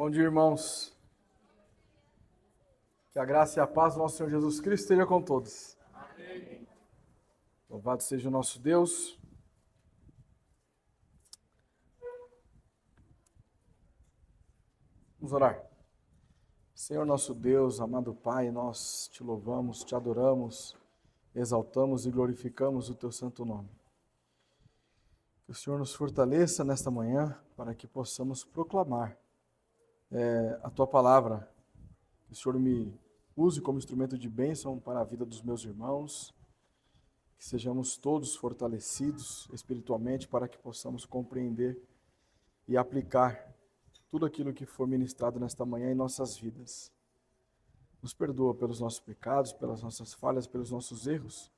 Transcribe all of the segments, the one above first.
Bom dia, irmãos. Que a graça e a paz do nosso Senhor Jesus Cristo esteja com todos. Amém. Louvado seja o nosso Deus. Vamos orar. Senhor nosso Deus, amado Pai, nós te louvamos, te adoramos, exaltamos e glorificamos o teu santo nome. Que o Senhor nos fortaleça nesta manhã para que possamos proclamar a tua palavra. Que o Senhor me use como instrumento de bênção para a vida dos meus irmãos. Que sejamos todos fortalecidos espiritualmente para que possamos compreender e aplicar tudo aquilo que for ministrado nesta manhã em nossas vidas. Nos perdoa pelos nossos pecados, pelas nossas falhas, pelos nossos erros.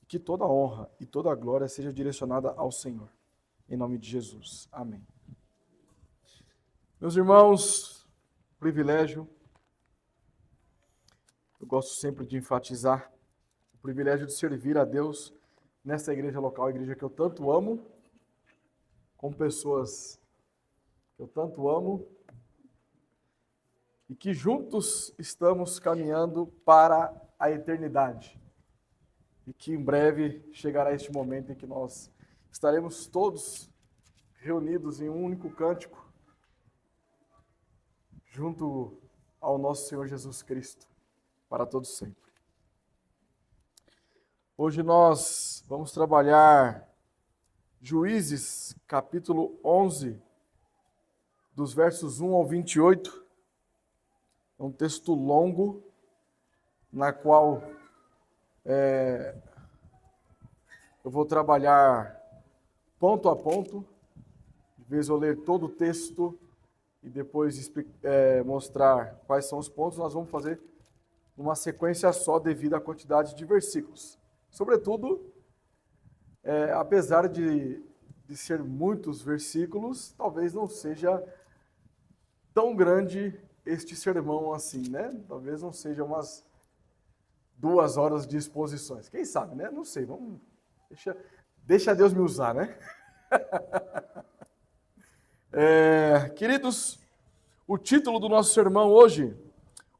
Que toda a honra e toda a glória seja direcionada ao Senhor. Em nome de Jesus. Amém. Meus irmãos, privilégio. Eu gosto sempre de enfatizar o privilégio de servir a Deus nessa igreja local, a igreja que eu tanto amo, com pessoas que eu tanto amo, e que juntos estamos caminhando para a eternidade. E que em breve chegará este momento em que nós estaremos todos reunidos em um único cântico, junto ao nosso Senhor Jesus Cristo, para todos sempre. Hoje nós vamos trabalhar Juízes, capítulo 11, dos versos 1 ao 28. É um texto longo, na qual eu vou trabalhar ponto a ponto. De vez eu ler todo o texto e depois mostrar quais são os pontos, nós vamos fazer numa sequência só devido à quantidade de versículos. Sobretudo, apesar de ser muitos versículos, talvez não seja tão grande este sermão assim, né? Talvez não seja umas 2 horas de exposições. Quem sabe, né? Não sei, vamos... Deixa Deus me usar, né? Queridos, o título do nosso sermão hoje,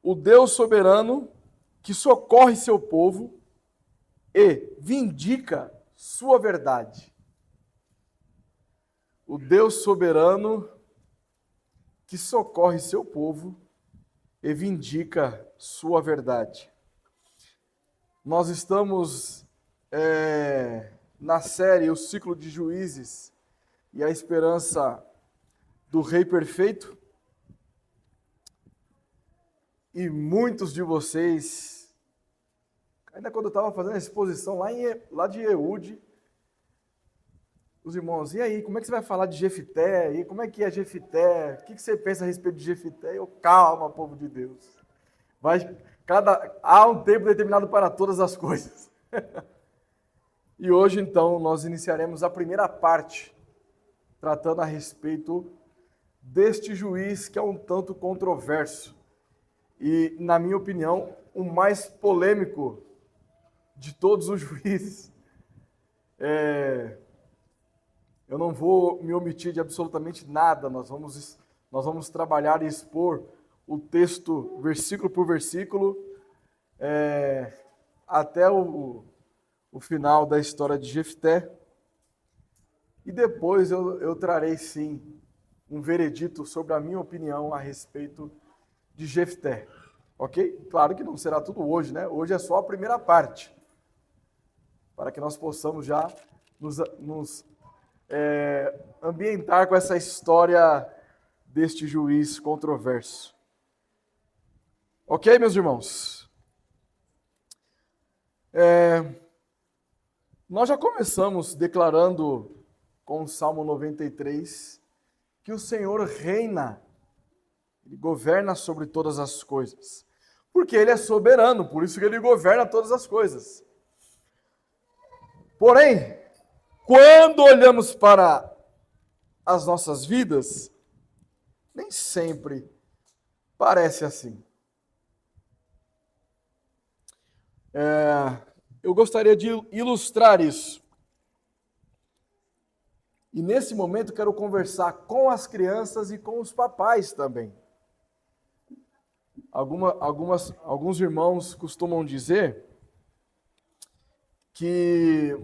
o Deus soberano que socorre seu povo e vindica sua verdade. O Deus soberano que socorre seu povo e vindica sua verdade. Nós estamos na série O Ciclo de Juízes e a Esperança do Rei Perfeito. E muitos de vocês, ainda quando eu estava fazendo a exposição lá de Ehud, os irmãos, e aí, como é que você vai falar de Jefité? E como é que é Jefité? O que você pensa a respeito de Jefité? Calma, povo de Deus. Há um tempo determinado para todas as coisas. E hoje, então, nós iniciaremos a primeira parte, tratando a respeito deste juiz que é um tanto controverso. E, na minha opinião, o mais polêmico de todos os juízes. Eu não vou me omitir de absolutamente nada, nós vamos trabalhar e expor o texto versículo por versículo até o final da história de Jefté. E depois eu trarei sim um veredito sobre a minha opinião a respeito de Jefté. Ok? Claro que não será tudo hoje, né? Hoje é só a primeira parte, para que nós possamos já nos ambientar com essa história deste juiz controverso. Ok, meus irmãos? Nós já começamos declarando com o Salmo 93 que o Senhor reina, Ele governa sobre todas as coisas. Porque Ele é soberano, por isso que Ele governa todas as coisas. Porém, quando olhamos para as nossas vidas, nem sempre parece assim. Eu gostaria de ilustrar isso. E nesse momento quero conversar com as crianças e com os papais também. Alguns irmãos costumam dizer que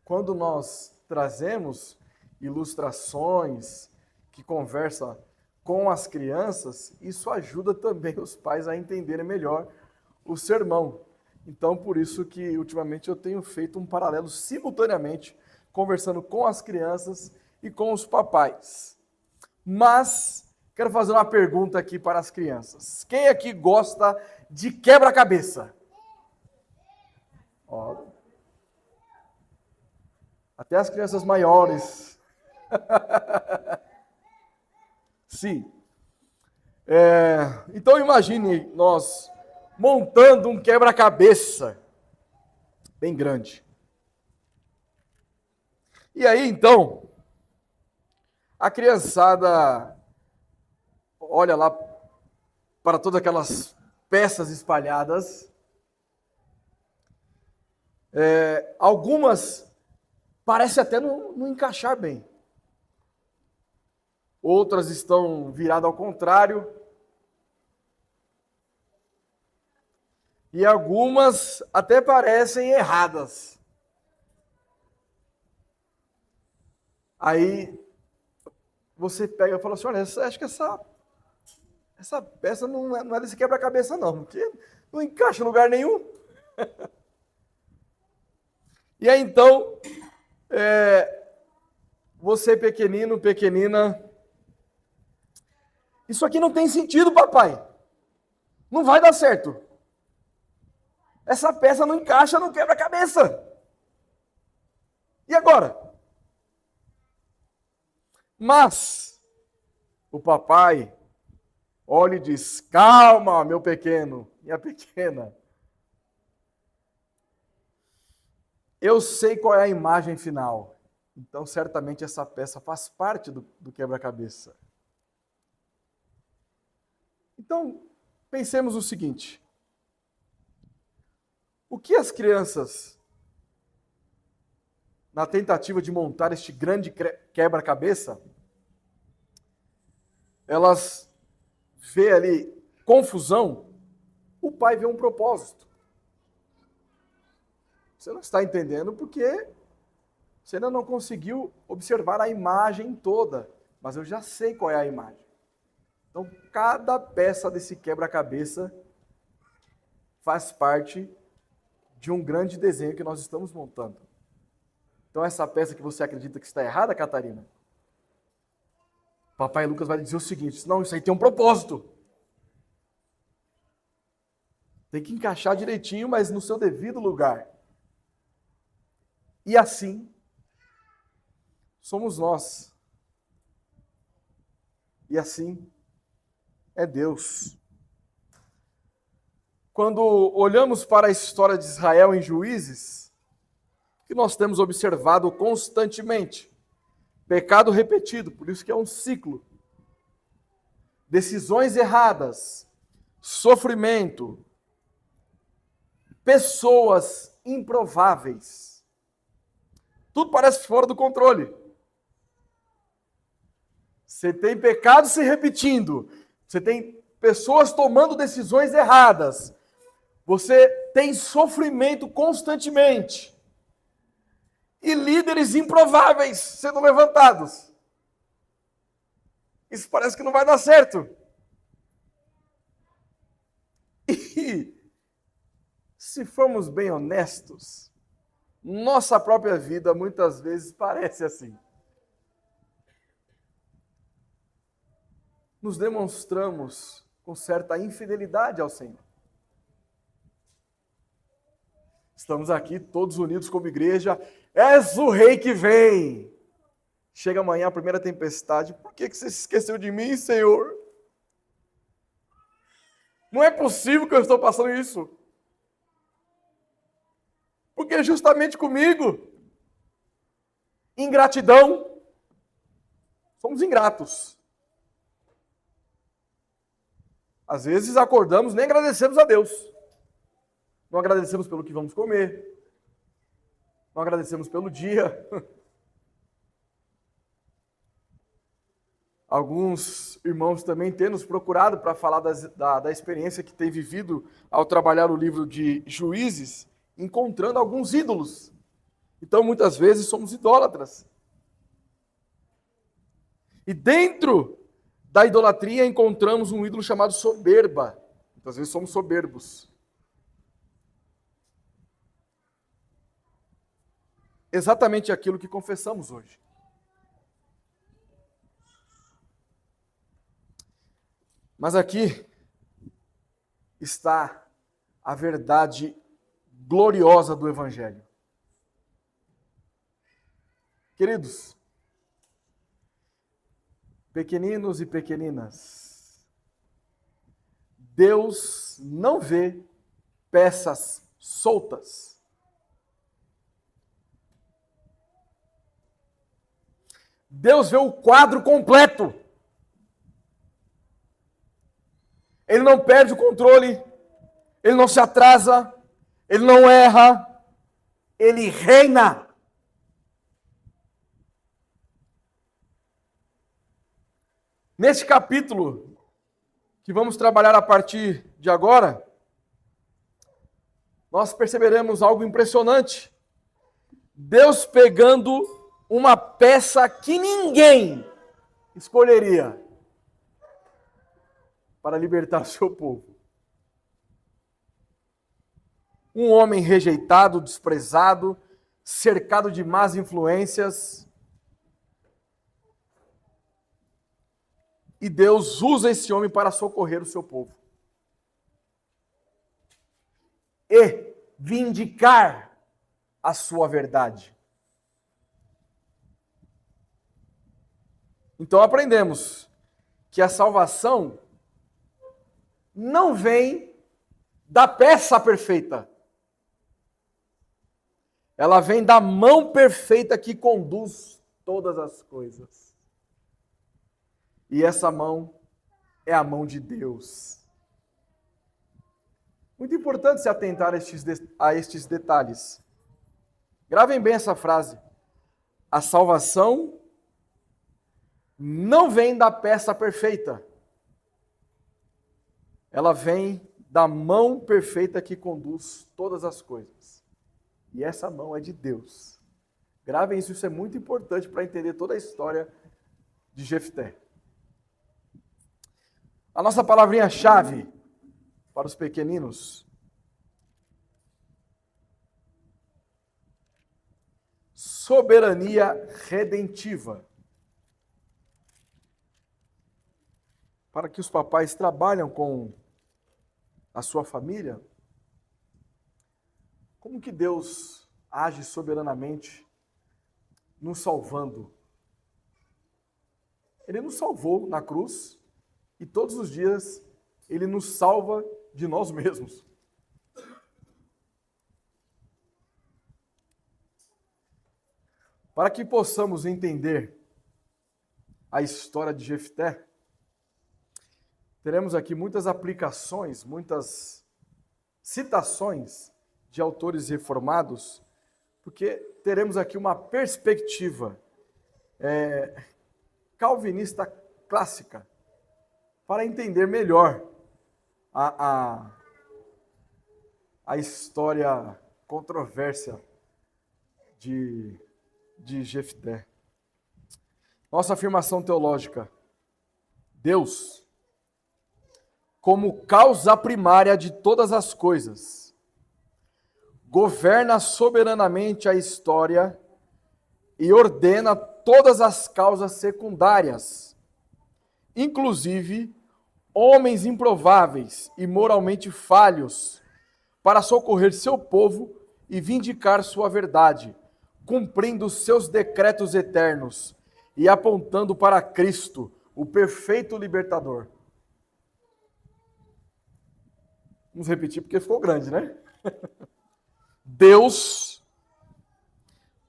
quando nós trazemos ilustrações que conversam com as crianças, isso ajuda também os pais a entenderem melhor o sermão. Então, por isso que ultimamente eu tenho feito um paralelo simultaneamente, conversando com as crianças e com os papais. Mas quero fazer uma pergunta aqui para as crianças. Quem aqui gosta de quebra-cabeça? Ó, até as crianças maiores. Sim. Então imagine nós montando um quebra-cabeça bem grande. E aí então, a criançada olha lá para todas aquelas peças espalhadas. Algumas parecem até não encaixar bem. Outras estão viradas ao contrário. E algumas até parecem erradas. Aí você pega e fala assim, olha, acho que essa peça não é desse quebra-cabeça não, porque não encaixa em lugar nenhum. E aí então, você pequenino, pequenina, isso aqui não tem sentido, papai. Não vai dar certo. Essa peça não encaixa no quebra-cabeça. E agora? Mas o papai olha e diz, calma, meu pequeno, minha pequena. Eu sei qual é a imagem final. Então, certamente, essa peça faz parte do quebra-cabeça. Então, pensemos o seguinte. O que as crianças, na tentativa de montar este grande quebra-cabeça, elas vê ali confusão, o pai vê um propósito. Você não está entendendo porque você ainda não conseguiu observar a imagem toda, mas eu já sei qual é a imagem. Então, cada peça desse quebra-cabeça faz parte de um grande desenho que nós estamos montando. Então, essa peça que você acredita que está errada, Catarina, Papai Lucas vai dizer o seguinte, não, isso aí tem um propósito. Tem que encaixar direitinho, mas no seu devido lugar. E assim, somos nós. E assim é Deus. Quando olhamos para a história de Israel em Juízes, que nós temos observado constantemente, pecado repetido, por isso que é um ciclo, decisões erradas, sofrimento, pessoas improváveis, tudo parece fora do controle. Você tem pecado se repetindo, você tem pessoas tomando decisões erradas, você tem sofrimento constantemente e líderes improváveis sendo levantados. Isso parece que não vai dar certo. E, se formos bem honestos, nossa própria vida muitas vezes parece assim. Nos demonstramos com certa infidelidade ao Senhor. Estamos aqui todos unidos como igreja. És o rei que vem. Chega amanhã a primeira tempestade. Por que você se esqueceu de mim, Senhor? Não é possível que eu estou passando isso. Porque é justamente comigo. Ingratidão. Somos ingratos. Às vezes acordamos, nem agradecemos a Deus. Não agradecemos pelo que vamos comer. Não agradecemos pelo dia. alguns irmãos também têm nos procurado para falar da experiência que tem vivido ao trabalhar o livro de Juízes, encontrando alguns ídolos. Então, muitas vezes, somos idólatras. E dentro da idolatria encontramos um ídolo chamado soberba. Muitas vezes somos soberbos. Exatamente aquilo que confessamos hoje. Mas aqui está a verdade gloriosa do Evangelho. Queridos, pequeninos e pequeninas, Deus não vê peças soltas. Deus vê o quadro completo. Ele não perde o controle, ele não se atrasa, ele não erra, ele reina. Neste capítulo, que vamos trabalhar a partir de agora, nós perceberemos algo impressionante. Deus pegando uma peça que ninguém escolheria para libertar o seu povo. Um homem rejeitado, desprezado, cercado de más influências. E Deus usa esse homem para socorrer o seu povo. E vindicar a sua verdade. Então aprendemos que a salvação não vem da peça perfeita. Ela vem da mão perfeita que conduz todas as coisas. E essa mão é a mão de Deus. Muito importante se atentar a estes detalhes. Gravem bem essa frase. A salvação não vem da peça perfeita. Ela vem da mão perfeita que conduz todas as coisas. E essa mão é de Deus. Gravem isso, isso é muito importante para entender toda a história de Jefté. A nossa palavrinha-chave para os pequeninos: soberania redentiva. Para que os papais trabalham com a sua família, como que Deus age soberanamente nos salvando? Ele nos salvou na cruz e todos os dias Ele nos salva de nós mesmos. Para que possamos entender a história de Jefté, teremos aqui muitas aplicações, muitas citações de autores reformados, porque teremos aqui uma perspectiva calvinista clássica, para entender melhor a história controvérsia de Jefté. Nossa afirmação teológica: Deus, como causa primária de todas as coisas, governa soberanamente a história e ordena todas as causas secundárias, inclusive homens improváveis e moralmente falhos, para socorrer seu povo e vindicar sua verdade, cumprindo seus decretos eternos e apontando para Cristo, o perfeito libertador. Vamos repetir porque ficou grande, né? Deus,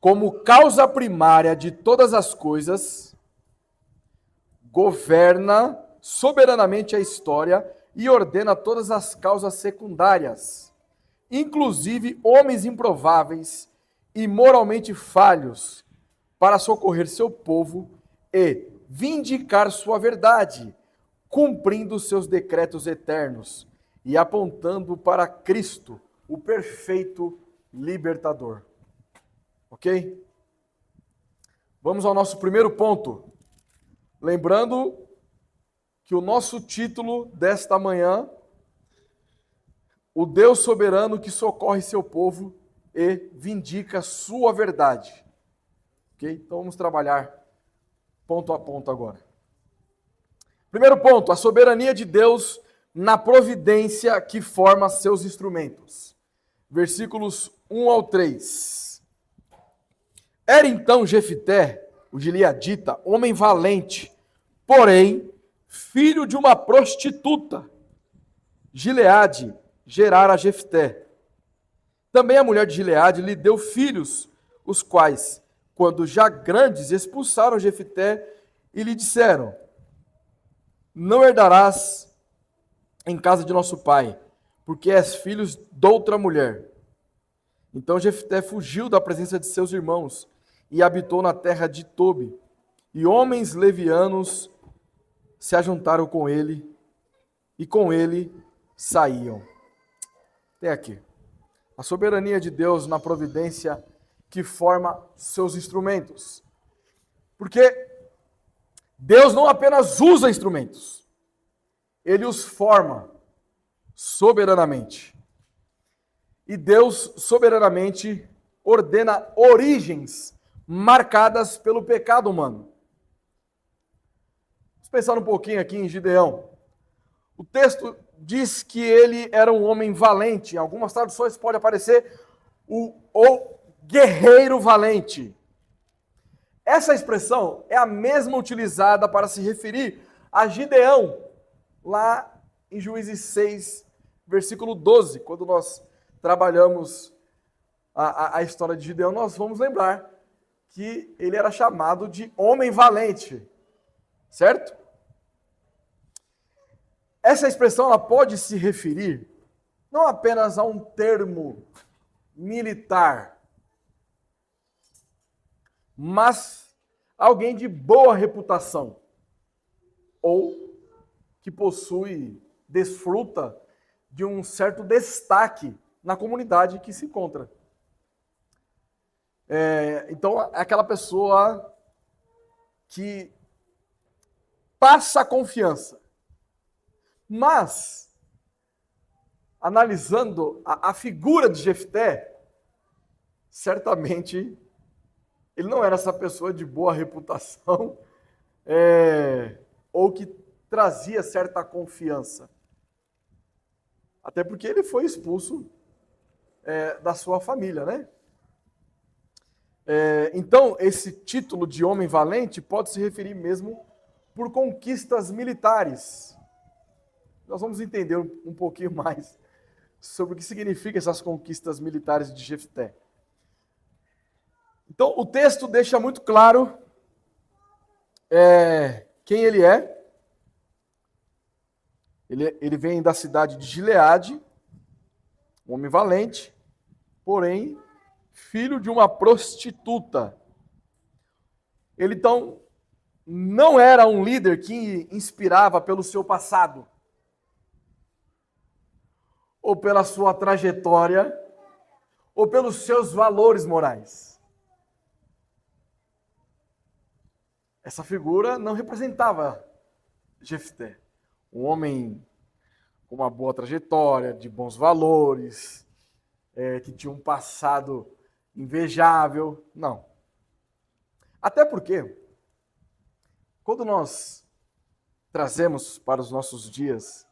como causa primária de todas as coisas, governa soberanamente a história e ordena todas as causas secundárias, inclusive homens improváveis e moralmente falhos, para socorrer seu povo e vindicar sua verdade, cumprindo seus decretos eternos e apontando para Cristo, o perfeito libertador. Ok? Vamos ao nosso primeiro ponto. Lembrando que o nosso título desta manhã, o Deus soberano que socorre seu povo e vindica sua verdade. Ok? Então vamos trabalhar ponto a ponto agora. Primeiro ponto, a soberania de Deus na providência que forma seus instrumentos. Versículos 1 ao 3. Era então Jefté, o gileadita, homem valente, porém, filho de uma prostituta. Gileade gerara Jefté. Também a mulher de Gileade lhe deu filhos, os quais, quando já grandes, expulsaram Jefté e lhe disseram: não herdarás em casa de nosso pai, porque és filho de outra mulher. Então Jefté fugiu da presença de seus irmãos e habitou na terra de Tobi. E homens levianos se ajuntaram com ele e com ele saíam. Até aqui. A soberania de Deus na providência que forma seus instrumentos. Porque Deus não apenas usa instrumentos, Ele os forma soberanamente. E Deus soberanamente ordena origens marcadas pelo pecado humano. Vamos pensar um pouquinho aqui em Gideão. O texto diz que ele era um homem valente. Em algumas traduções pode aparecer o guerreiro valente. Essa expressão é a mesma utilizada para se referir a Gideão, lá em Juízes 6, versículo 12. Quando nós trabalhamos a história de Gideão, nós vamos lembrar que ele era chamado de homem valente, certo? Essa expressão ela pode se referir não apenas a um termo militar, mas alguém de boa reputação ou que desfruta de um certo destaque na comunidade que se encontra. Então, é aquela pessoa que passa confiança. Mas, analisando a figura de Jefté, certamente ele não era essa pessoa de boa reputação ou que trazia certa confiança. Até porque ele foi expulso da sua família, né? Então, esse título de homem valente pode se referir mesmo por conquistas militares. Nós vamos entender um pouquinho mais sobre o que significa essas conquistas militares de Jefté. Então, o texto deixa muito claro quem ele é. Ele vem da cidade de Gileade, um homem valente, porém, filho de uma prostituta. Ele, então, não era um líder que inspirava pelo seu passado, ou pela sua trajetória, ou pelos seus valores morais. Essa figura não representava Jefté, um homem com uma boa trajetória, de bons valores, que tinha um passado invejável. Não. Até porque, quando nós trazemos para os nossos dias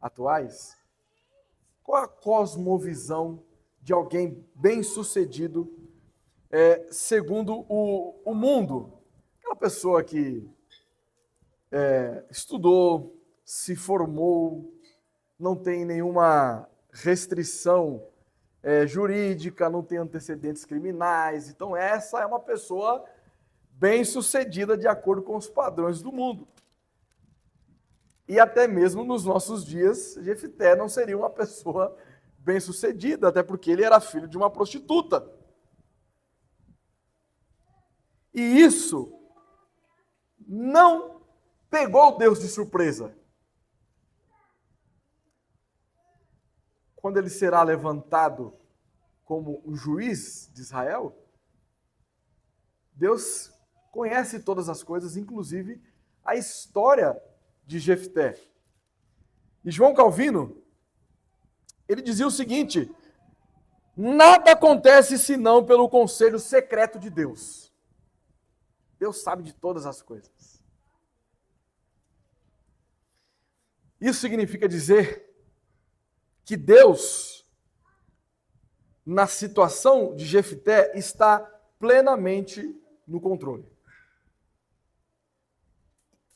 atuais, qual a cosmovisão de alguém bem-sucedido segundo o mundo? Aquela pessoa que estudou, se formou, não tem nenhuma restrição jurídica, não tem antecedentes criminais. Então, essa é uma pessoa bem-sucedida de acordo com os padrões do mundo. E até mesmo nos nossos dias, Jefté não seria uma pessoa bem-sucedida, até porque ele era filho de uma prostituta. E isso não pegou Deus de surpresa. Quando ele será levantado como o juiz de Israel, Deus conhece todas as coisas, inclusive a história de Jefté. E João Calvino, ele dizia o seguinte: nada acontece senão pelo conselho secreto de Deus. Deus sabe de todas as coisas. Isso significa dizer que Deus, na situação de Jefté, está plenamente no controle.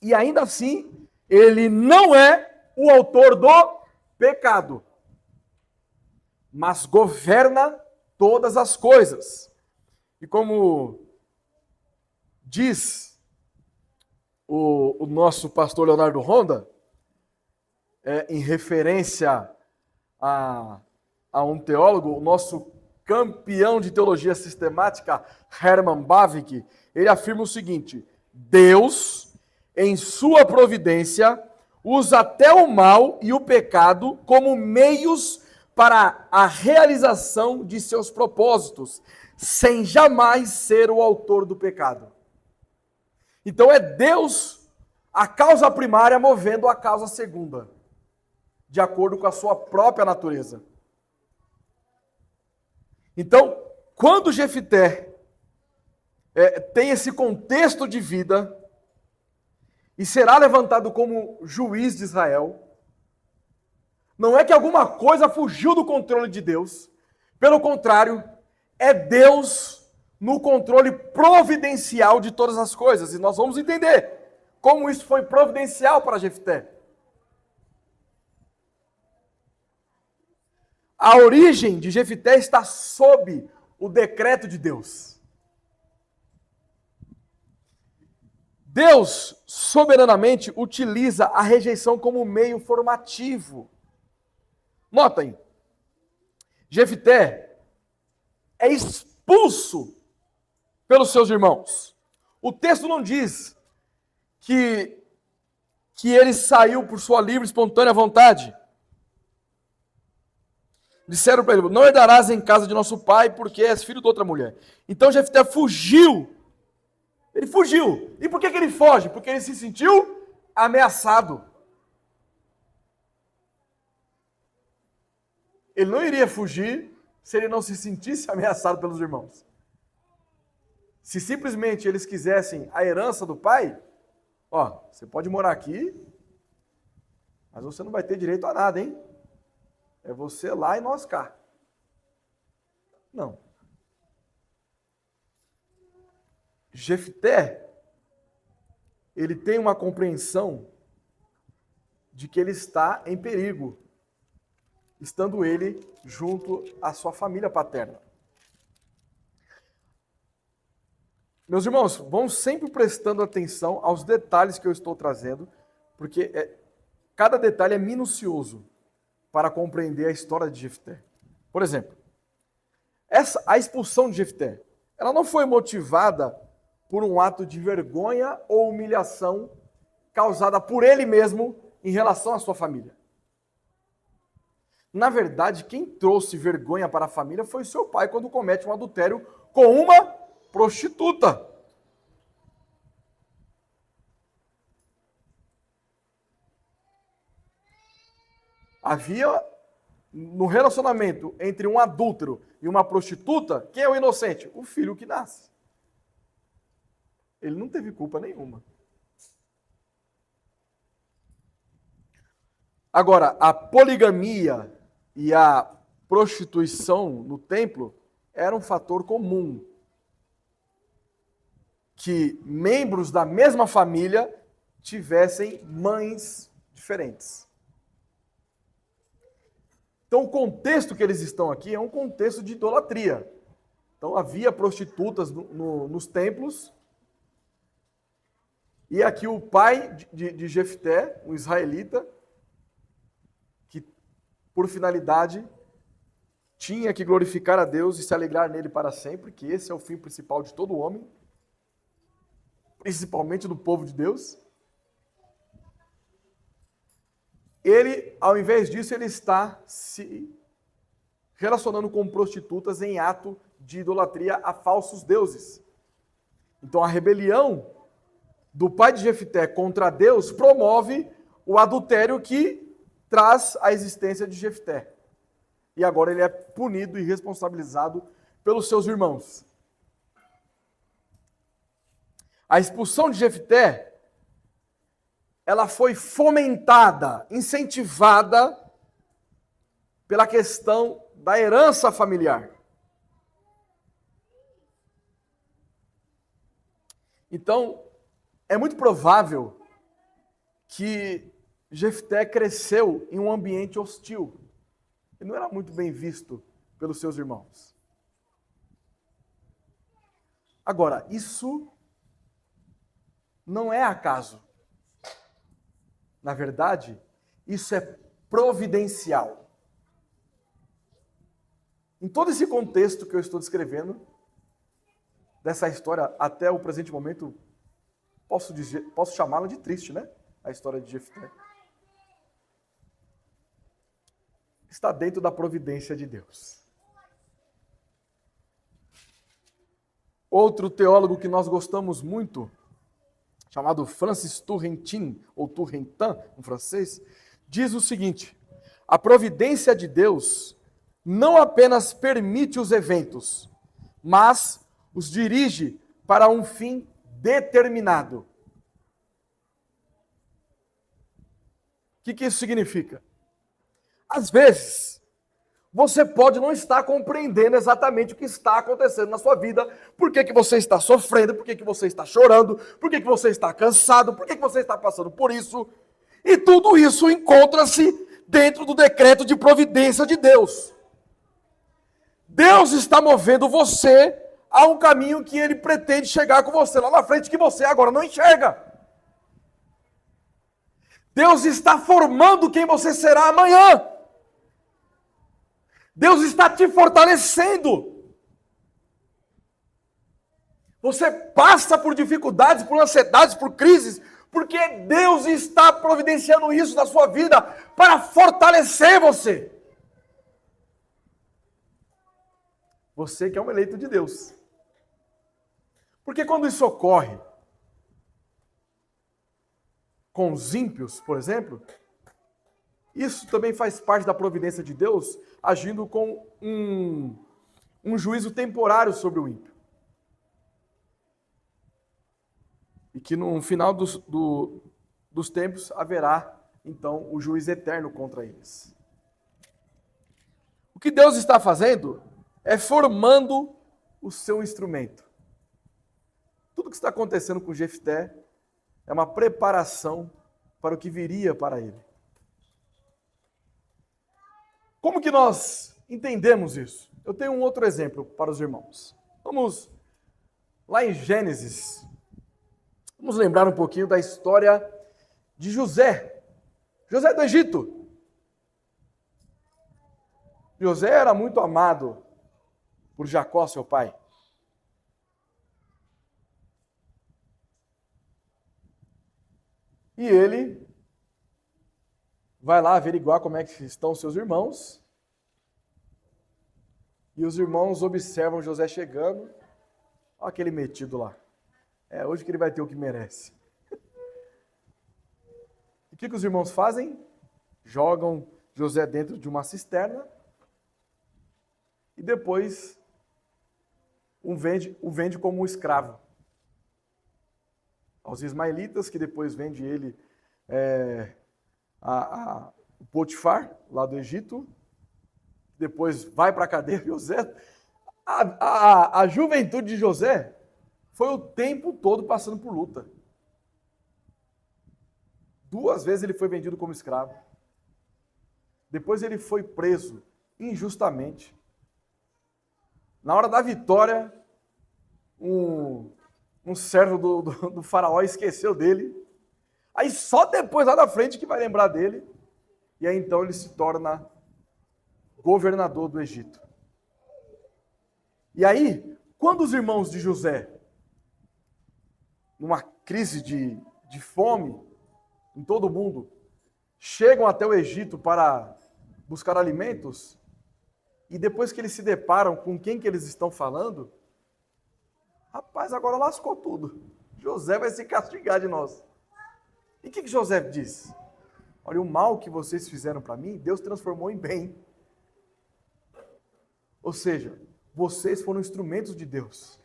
E ainda assim, ele não é o autor do pecado, mas governa todas as coisas. E como diz o nosso pastor Leonardo Honda, em referência a um teólogo, o nosso campeão de teologia sistemática, Herman Bavinck, ele afirma o seguinte: Deus, em sua providência, usa até o mal e o pecado como meios para a realização de seus propósitos, sem jamais ser o autor do pecado. Então é Deus a causa primária movendo a causa segunda, de acordo com a sua própria natureza. Então, quando Jefté tem esse contexto de vida e será levantado como juiz de Israel, não é que alguma coisa fugiu do controle de Deus, pelo contrário, é Deus no controle providencial de todas as coisas, e nós vamos entender como isso foi providencial para Jefté. A origem de Jefté está sob o decreto de Deus. Deus, soberanamente, utiliza a rejeição como meio formativo. Notem, Jefté é expulso pelos seus irmãos. O texto não diz que ele saiu por sua livre e espontânea vontade. Disseram para ele: não herdarás em casa de nosso pai, porque és filho de outra mulher. Então Jefté fugiu. Ele fugiu. E por que ele foge? Porque ele se sentiu ameaçado. Ele não iria fugir se ele não se sentisse ameaçado pelos irmãos. Se simplesmente eles quisessem a herança do pai, você pode morar aqui, mas você não vai ter direito a nada, hein? É você lá e nós cá. Não. Jefté, ele tem uma compreensão de que ele está em perigo, estando ele junto à sua família paterna. Meus irmãos, vão sempre prestando atenção aos detalhes que eu estou trazendo, porque cada detalhe é minucioso para compreender a história de Jefté. Por exemplo, a expulsão de Jefté, ela não foi motivada por um ato de vergonha ou humilhação causada por ele mesmo em relação à sua família. Na verdade, quem trouxe vergonha para a família foi seu pai quando comete um adultério com uma prostituta. Havia, no relacionamento entre um adúltero e uma prostituta, quem é o inocente? O filho que nasce. Ele não teve culpa nenhuma. Agora, a poligamia e a prostituição no templo era um fator comum. Que membros da mesma família tivessem mães diferentes. Então, o contexto que eles estão aqui é um contexto de idolatria. Então, havia prostitutas nos templos. E aqui o pai de Jefté, um israelita, que por finalidade tinha que glorificar a Deus e se alegrar nele para sempre, que esse é o fim principal de todo homem. principalmente do povo de Deus. Ele, ao invés disso, ele está se relacionando com prostitutas em ato de idolatria a falsos deuses. Então a rebelião do pai de Jefté contra Deus promove o adultério que traz a existência de Jefté. E agora ele é punido e responsabilizado pelos seus irmãos. A expulsão de Jefté, ela foi fomentada, incentivada pela questão da herança familiar. Então, é muito provável que Jefté cresceu em um ambiente hostil. Ele não era muito bem visto pelos seus irmãos. Agora, isso não é acaso. Na verdade, isso é providencial. Em todo esse contexto que eu estou descrevendo, dessa história até o presente momento, posso chamá-la de triste, né? A história de Jefté. Está dentro da providência de Deus. Outro teólogo que nós gostamos muito, chamado Francis Turretin, ou Turretin, em francês, diz o seguinte: a providência de Deus não apenas permite os eventos, mas os dirige para um fim determinado. O que isso significa? Às vezes, você pode não estar compreendendo exatamente o que está acontecendo na sua vida, por que você está sofrendo, por que você está chorando, por que você está cansado, por que você está passando por isso, e tudo isso encontra-se dentro do decreto de providência de Deus. Deus está movendo você a um caminho que Ele pretende chegar com você lá na frente, que você agora não enxerga. Deus está formando quem você será amanhã. Deus está te fortalecendo. Você passa por dificuldades, por ansiedades, por crises, porque Deus está providenciando isso na sua vida para fortalecer você. Você que é um eleito de Deus. Porque quando isso ocorre com os ímpios, por exemplo, isso também faz parte da providência de Deus, agindo com um juízo temporário sobre o ímpio. E que no final dos tempos haverá, então, o juízo eterno contra eles. O que Deus está fazendo é formando o seu instrumento. Tudo que está acontecendo com Jefté é uma preparação para o que viria para ele. Como que nós entendemos isso? Eu tenho um outro exemplo para os irmãos. Vamos lá em Gênesis. Vamos lembrar um pouquinho da história de José. José do Egito. José era muito amado por Jacó, seu pai. E ele vai lá averiguar como é que estão seus irmãos. E os irmãos observam José chegando. Olha aquele metido lá. É hoje que ele vai ter o que merece. E o que os irmãos fazem? Jogam José dentro de uma cisterna. E depois o vende como um escravo aos ismaelitas, que depois vende ele o Potifar, lá do Egito, depois vai para a cadeia de José. A juventude de José foi o tempo todo passando por luta. 2 vezes ele foi vendido como escravo. Depois ele foi preso injustamente. Na hora da vitória, um servo do faraó esqueceu dele. Aí só depois, lá na frente, que vai lembrar dele. E aí então ele se torna governador do Egito. E aí, quando os irmãos de José numa crise de fome em todo o mundo, chegam até o Egito para buscar alimentos, e depois que eles se deparam com quem que eles estão falando, rapaz, agora lascou tudo. José vai se castigar de nós. E o que José diz? Olha, o mal que vocês fizeram para mim, Deus transformou em bem. Ou seja, vocês foram instrumentos de Deus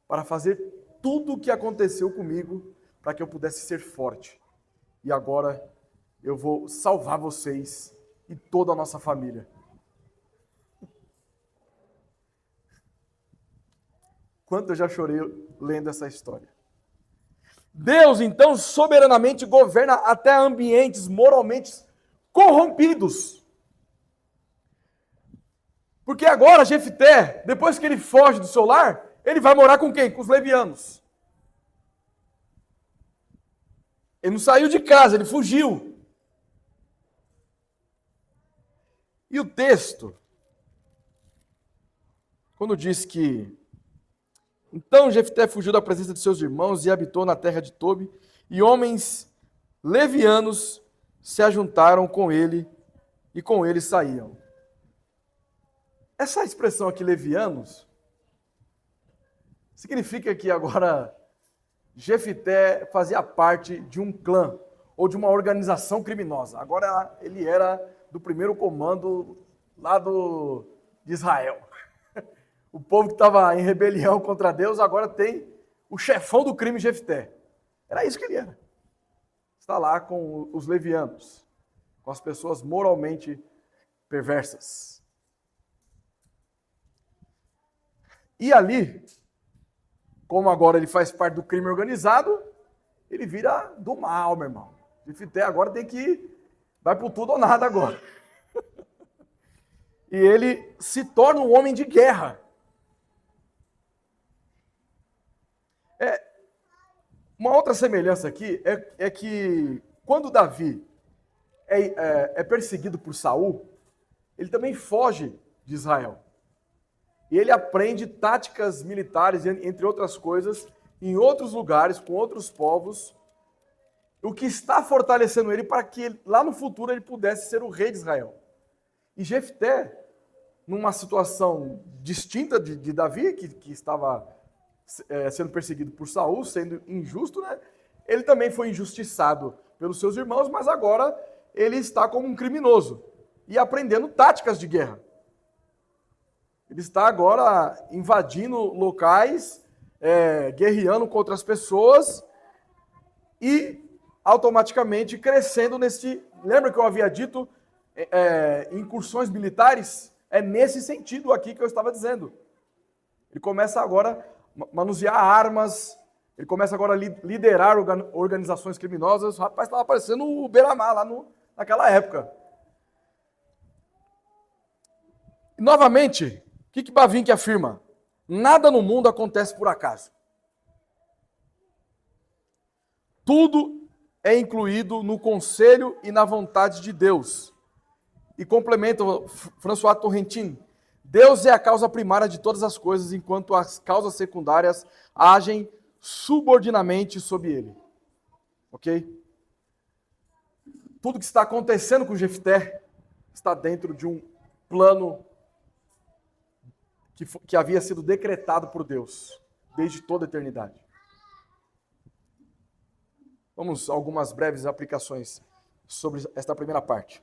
para fazer tudo o que aconteceu comigo para que eu pudesse ser forte. E agora eu vou salvar vocês e toda a nossa família. Quanto eu já chorei lendo essa história. Deus, então, soberanamente governa até ambientes moralmente corrompidos. Porque agora Jefté, depois que ele foge do seu lar, ele vai morar com quem? Com os levianos. Ele não saiu de casa, ele fugiu. E o texto, quando diz que então Jefté fugiu da presença de seus irmãos e habitou na terra de Tobi, e homens levianos se ajuntaram com ele e com ele saíam. Essa expressão aqui, levianos, significa que agora Jefté fazia parte de um clã ou de uma organização criminosa. Agora ele era do primeiro comando lá de Israel. O povo que estava em rebelião contra Deus agora tem o chefão do crime, Jefté. Era isso que ele era. Está lá com os levianos, com as pessoas moralmente perversas. E ali, como agora ele faz parte do crime organizado, ele vira do mal, meu irmão. Jefté agora vai pro tudo ou nada agora. E ele se torna um homem de guerra. Uma outra semelhança aqui é que quando Davi é perseguido por Saul, ele também foge de Israel. E ele aprende táticas militares, entre outras coisas, em outros lugares, com outros povos, o que está fortalecendo ele para que lá no futuro ele pudesse ser o rei de Israel. E Jefté, numa situação distinta de Davi, que estava sendo perseguido por Saul, sendo injusto, né? Ele também foi injustiçado pelos seus irmãos, mas agora ele está como um criminoso e aprendendo táticas de guerra. Ele está agora invadindo locais, guerreando contra as pessoas e automaticamente crescendo nesse... Lembra que eu havia dito incursões militares? É nesse sentido aqui que eu estava dizendo. Ele começa agora a manusear armas, ele começa agora a liderar organizações criminosas. O rapaz estava parecendo o Beramar lá naquela época. E, novamente, o que Bavinck afirma? Nada no mundo acontece por acaso. Tudo é incluído no conselho e na vontade de Deus. E complementa François Torrentin, Deus é a causa primária de todas as coisas, enquanto as causas secundárias agem subordinamente sob ele. Ok? Tudo que está acontecendo com Jefté está dentro de um plano que havia sido decretado por Deus desde toda a eternidade. Vamos a algumas breves aplicações sobre esta primeira parte.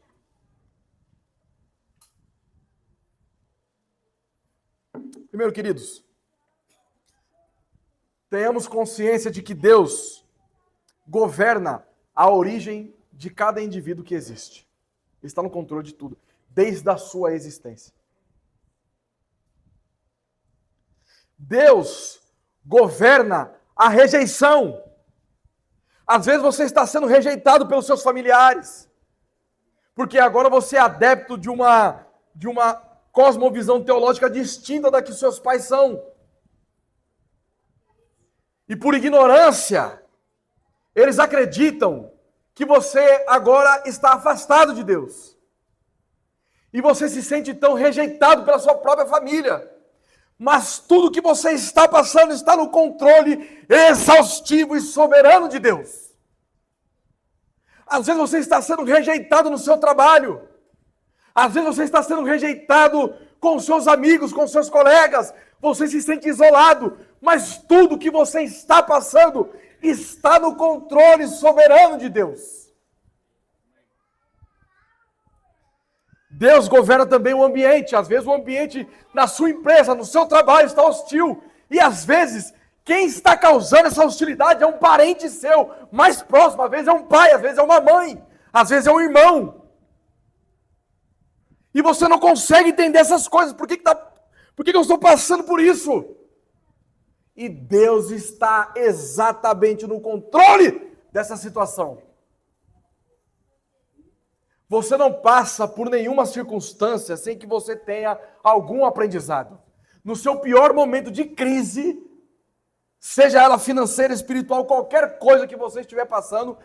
Primeiro, queridos, tenhamos consciência de que Deus governa a origem de cada indivíduo que existe. Ele está no controle de tudo, desde a sua existência. Deus governa a rejeição. Às vezes você está sendo rejeitado pelos seus familiares, porque agora você é adepto de uma cosmovisão teológica distinta da que seus pais são. E por ignorância, eles acreditam que você agora está afastado de Deus. E você se sente tão rejeitado pela sua própria família. Mas tudo que você está passando está no controle exaustivo e soberano de Deus. Às vezes você está sendo rejeitado no seu trabalho. Às vezes você está sendo rejeitado com seus amigos, com seus colegas. Você se sente isolado. Mas tudo que você está passando está no controle soberano de Deus. Deus governa também o ambiente. Às vezes o ambiente na sua empresa, no seu trabalho está hostil. E às vezes quem está causando essa hostilidade é um parente seu, mais próximo. Às vezes é um pai, às vezes é uma mãe, às vezes é um irmão. E você não consegue entender essas coisas. Por que eu estou passando por isso? E Deus está exatamente no controle dessa situação. Você não passa por nenhuma circunstância sem que você tenha algum aprendizado. No seu pior momento de crise, seja ela financeira, espiritual, qualquer coisa que você estiver passando,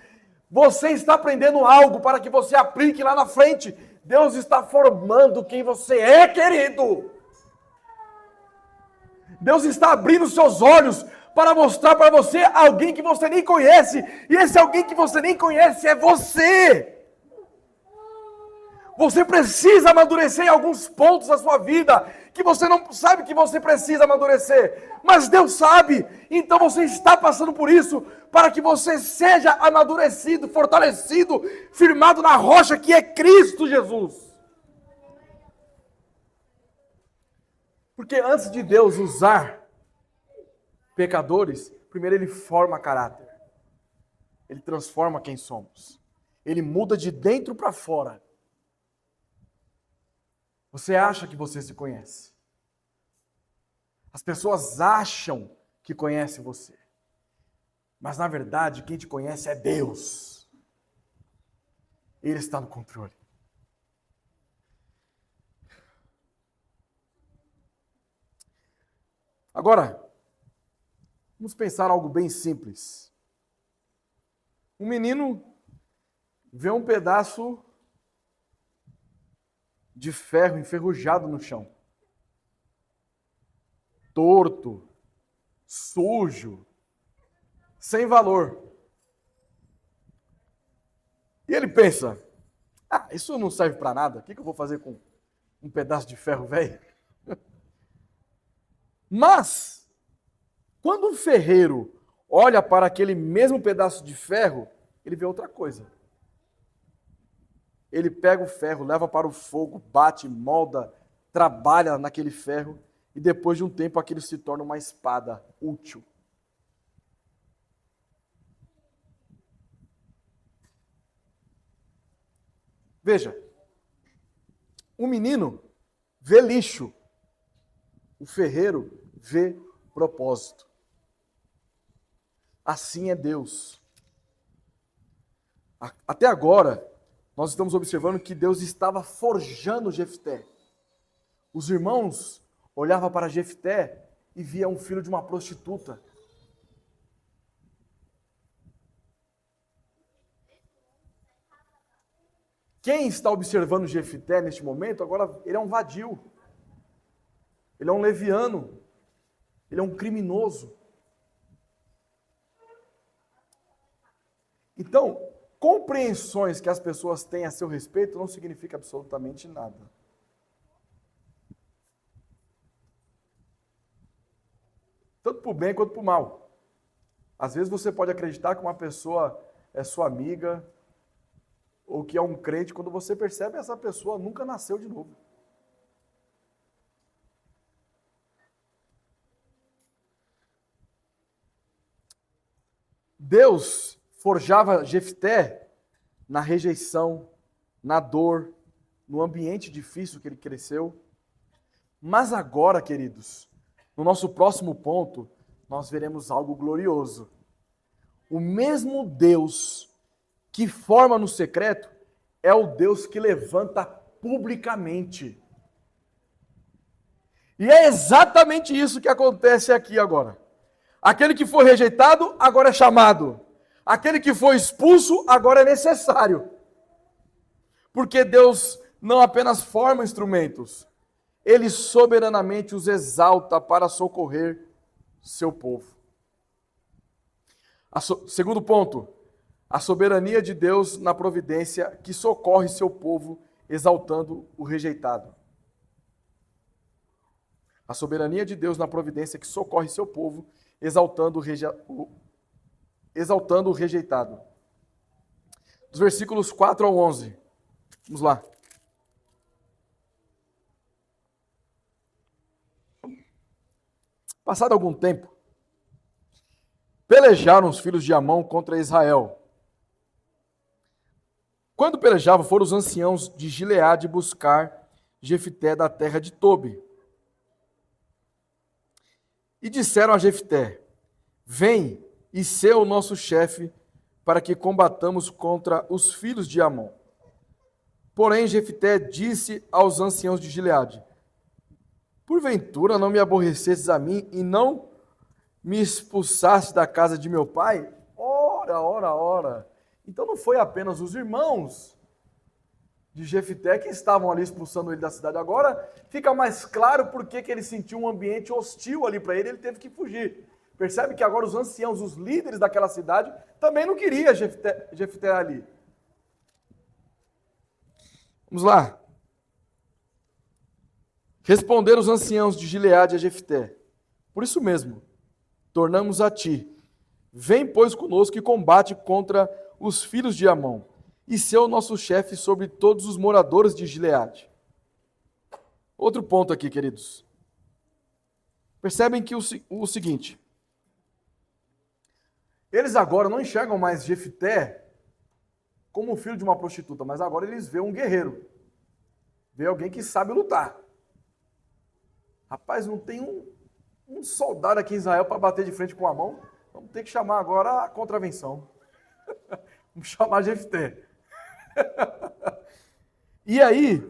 você está aprendendo algo para que você aplique lá na frente. Deus está formando quem você é, querido. Deus está abrindo seus olhos para mostrar para você alguém que você nem conhece. E esse alguém que você nem conhece é você. Você precisa amadurecer em alguns pontos da sua vida que você não sabe que você precisa amadurecer. Mas Deus sabe. Então você está passando por isso para que você seja amadurecido, fortalecido, firmado na rocha que é Cristo Jesus. Porque antes de Deus usar pecadores, primeiro Ele forma caráter. Ele transforma quem somos. Ele muda de dentro para fora. Você acha que você se conhece. As pessoas acham que conhecem você. Mas na verdade, quem te conhece é Deus. Ele está no controle. Agora, vamos pensar algo bem simples. Um menino vê um pedaço de ferro enferrujado no chão. Torto, sujo, sem valor. E ele pensa, isso não serve para nada, o que eu vou fazer com um pedaço de ferro velho? Mas, quando um ferreiro olha para aquele mesmo pedaço de ferro, ele vê outra coisa. Ele pega o ferro, leva para o fogo, bate, molda, trabalha naquele ferro e depois de um tempo aquilo se torna uma espada útil. Veja, o menino vê lixo, o ferreiro vê propósito. Assim é Deus. Até agora, nós estamos observando que Deus estava forjando Jefté. Os irmãos olhavam para Jefté e via um filho de uma prostituta. Quem está observando Jefté neste momento, agora ele é um vadio. Ele é um leviano. Ele é um criminoso. Então, compreensões que as pessoas têm a seu respeito não significa absolutamente nada. Tanto para o bem quanto para o mal. Às vezes você pode acreditar que uma pessoa é sua amiga ou que é um crente, quando você percebe essa pessoa nunca nasceu de novo. Deus forjava Jefté na rejeição, na dor, no ambiente difícil que ele cresceu. Mas agora, queridos, no nosso próximo ponto, nós veremos algo glorioso. O mesmo Deus que forma no secreto é o Deus que levanta publicamente. E é exatamente isso que acontece aqui agora. Aquele que foi rejeitado, agora é chamado. Aquele que foi expulso, agora é necessário. Porque Deus não apenas forma instrumentos, Ele soberanamente os exalta para socorrer seu povo. Segundo ponto, a soberania de Deus na providência que socorre seu povo, exaltando o rejeitado. A soberania de Deus na providência que socorre seu povo, exaltando o rejeitado. Dos versículos 4 ao 11. Vamos lá. Passado algum tempo, pelejaram os filhos de Amon contra Israel. Quando pelejavam, foram os anciãos de Gileade buscar Jefté da terra de Tobi. E disseram a Jefté: vem e sê o nosso chefe, para que combatamos contra os filhos de Amon. Porém, Jefté disse aos anciãos de Gileade: porventura não me aborrecesses a mim e não me expulsaste da casa de meu pai? Ora. Então não foi apenas os irmãos de Jefté que estavam ali expulsando ele da cidade. Agora fica mais claro por que ele sentiu um ambiente hostil ali para ele, ele teve que fugir. Percebe que agora os anciãos, os líderes daquela cidade, também não queriam Jefté ali. Vamos lá. Responderam os anciãos de Gileade a Jefté: por isso mesmo, tornamos a ti. Vem, pois, conosco e combate contra os filhos de Amon, e ser o nosso chefe sobre todos os moradores de Gileade. Outro ponto aqui, queridos. Percebem que o seguinte: eles agora não enxergam mais Jefté como filho de uma prostituta, mas agora eles veem um guerreiro. Vê alguém que sabe lutar. Rapaz, não tem um soldado aqui em Israel para bater de frente com a mão. Vamos ter que chamar agora a contravenção. Vamos chamar Jefté. E aí,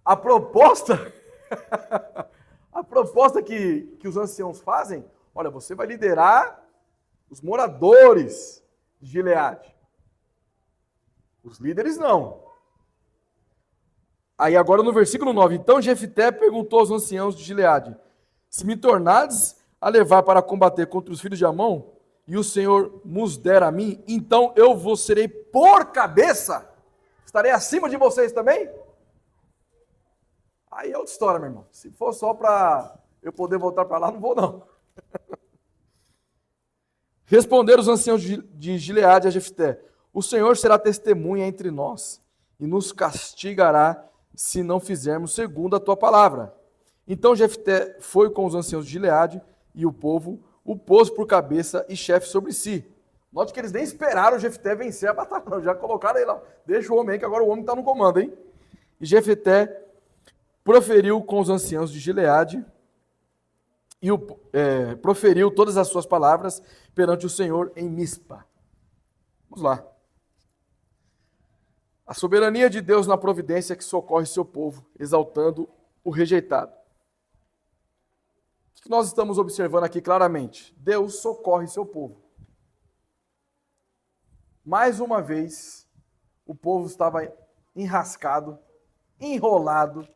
a proposta que os anciãos fazem: olha, você vai liderar os moradores de Gileade. Os líderes não. Aí agora no versículo 9, então Jefté perguntou aos anciãos de Gileade: se me tornardes a levar para combater contra os filhos de Amon, e o Senhor nos der a mim, então eu vos serei por cabeça? Estarei acima de vocês também? Aí é outra história, meu irmão. Se for só para eu poder voltar para lá, não vou não. Responderam os anciãos de Gileade a Jefté: o Senhor será testemunha entre nós e nos castigará se não fizermos segundo a tua palavra. Então Jefté foi com os anciãos de Gileade e o povo o pôs por cabeça e chefe sobre si. Note que eles nem esperaram Jefté vencer a batalha, não. Já colocaram ele lá. Deixa o homem aí, que agora o homem está no comando, hein? E Jefté proferiu com os anciãos de Gileade e proferiu todas as suas palavras perante o Senhor em Mispa. Vamos lá. A soberania de Deus na providência que socorre seu povo, exaltando o rejeitado. O que nós estamos observando aqui claramente? Deus socorre seu povo. Mais uma vez, o povo estava enrascado, enrolado.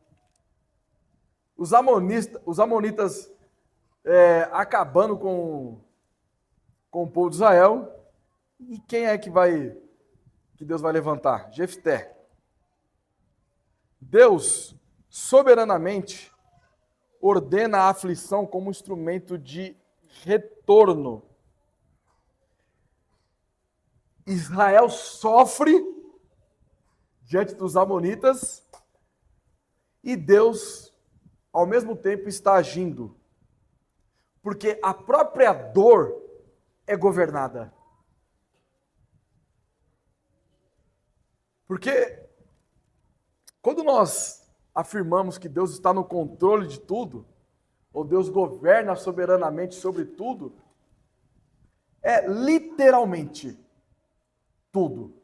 Os amonitas acabando com o povo de Israel. E quem é que Deus vai levantar? Jefté. Deus, soberanamente, ordena a aflição como instrumento de retorno. Israel sofre diante dos amonitas e Deus, ao mesmo tempo, está agindo. Porque a própria dor é governada. Porque quando nós afirmamos que Deus está no controle de tudo, ou Deus governa soberanamente sobre tudo, é literalmente tudo.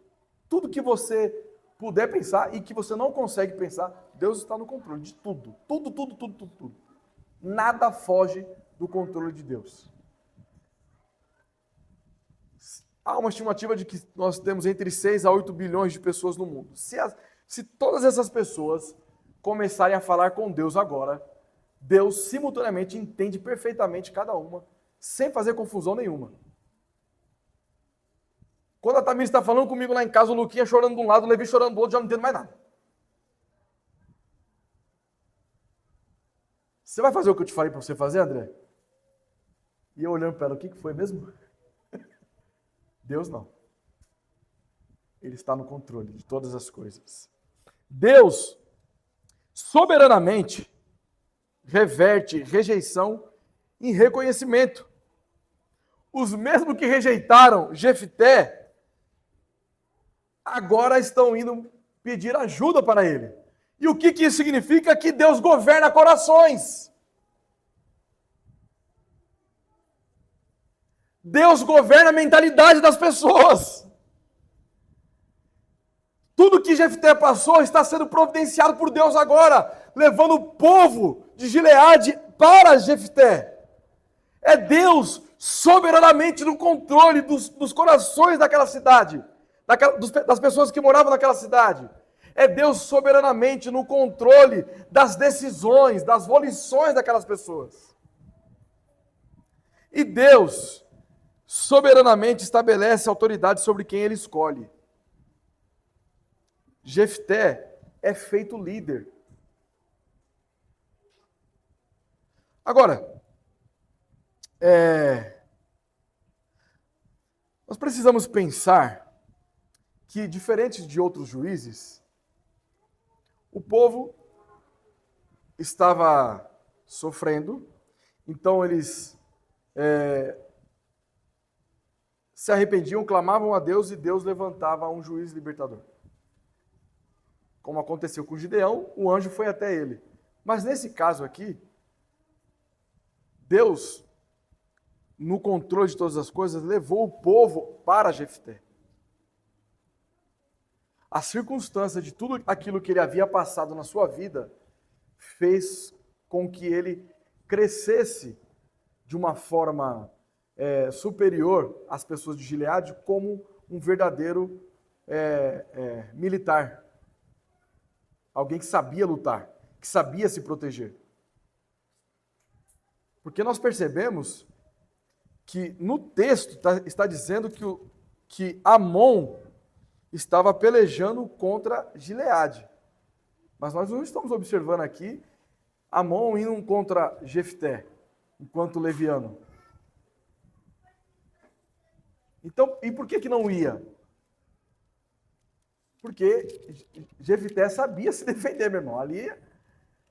Tudo que você puder pensar e que você não consegue pensar, Deus está no controle de tudo. Tudo. Nada foge do controle de Deus. Há uma estimativa de que nós temos entre 6 a 8 bilhões de pessoas no mundo. Se todas essas pessoas começarem a falar com Deus agora, Deus simultaneamente entende perfeitamente cada uma, sem fazer confusão nenhuma. Quando a Tamir está falando comigo lá em casa, o Luquinha chorando de um lado, o Levi chorando do outro, já não entendo mais nada. Você vai fazer o que eu te falei para você fazer, André? E eu olhando para ela, o que foi mesmo? Deus não. Ele está no controle de todas as coisas. Deus, soberanamente, reverte rejeição em reconhecimento. Os mesmos que rejeitaram Jefté, agora estão indo pedir ajuda para ele. E o que isso significa? Que Deus governa corações. Deus governa a mentalidade das pessoas. Tudo que Jefté passou está sendo providenciado por Deus agora, levando o povo de Gileade para Jefté. É Deus soberanamente no controle dos corações daquela cidade, das pessoas que moravam naquela cidade. É Deus soberanamente no controle das decisões, das volições daquelas pessoas. E Deus soberanamente estabelece autoridade sobre quem ele escolhe. Jefté é feito líder. Agora, nós precisamos pensar que, diferente de outros juízes, o povo estava sofrendo, então eles se arrependiam, clamavam a Deus e Deus levantava um juiz libertador. Como aconteceu com Gideão, o anjo foi até ele. Mas nesse caso aqui, Deus, no controle de todas as coisas, levou o povo para Jefté. A circunstância de tudo aquilo que ele havia passado na sua vida fez com que ele crescesse de uma forma superior às pessoas de Gileade como um verdadeiro militar. Alguém que sabia lutar, que sabia se proteger. Porque nós percebemos que no texto está dizendo que Amon estava pelejando contra Gileade. Mas nós não estamos observando aqui Amon indo contra Jefté, enquanto leviano. Então, e por que não ia? Porque Jefté sabia se defender, meu irmão. Ali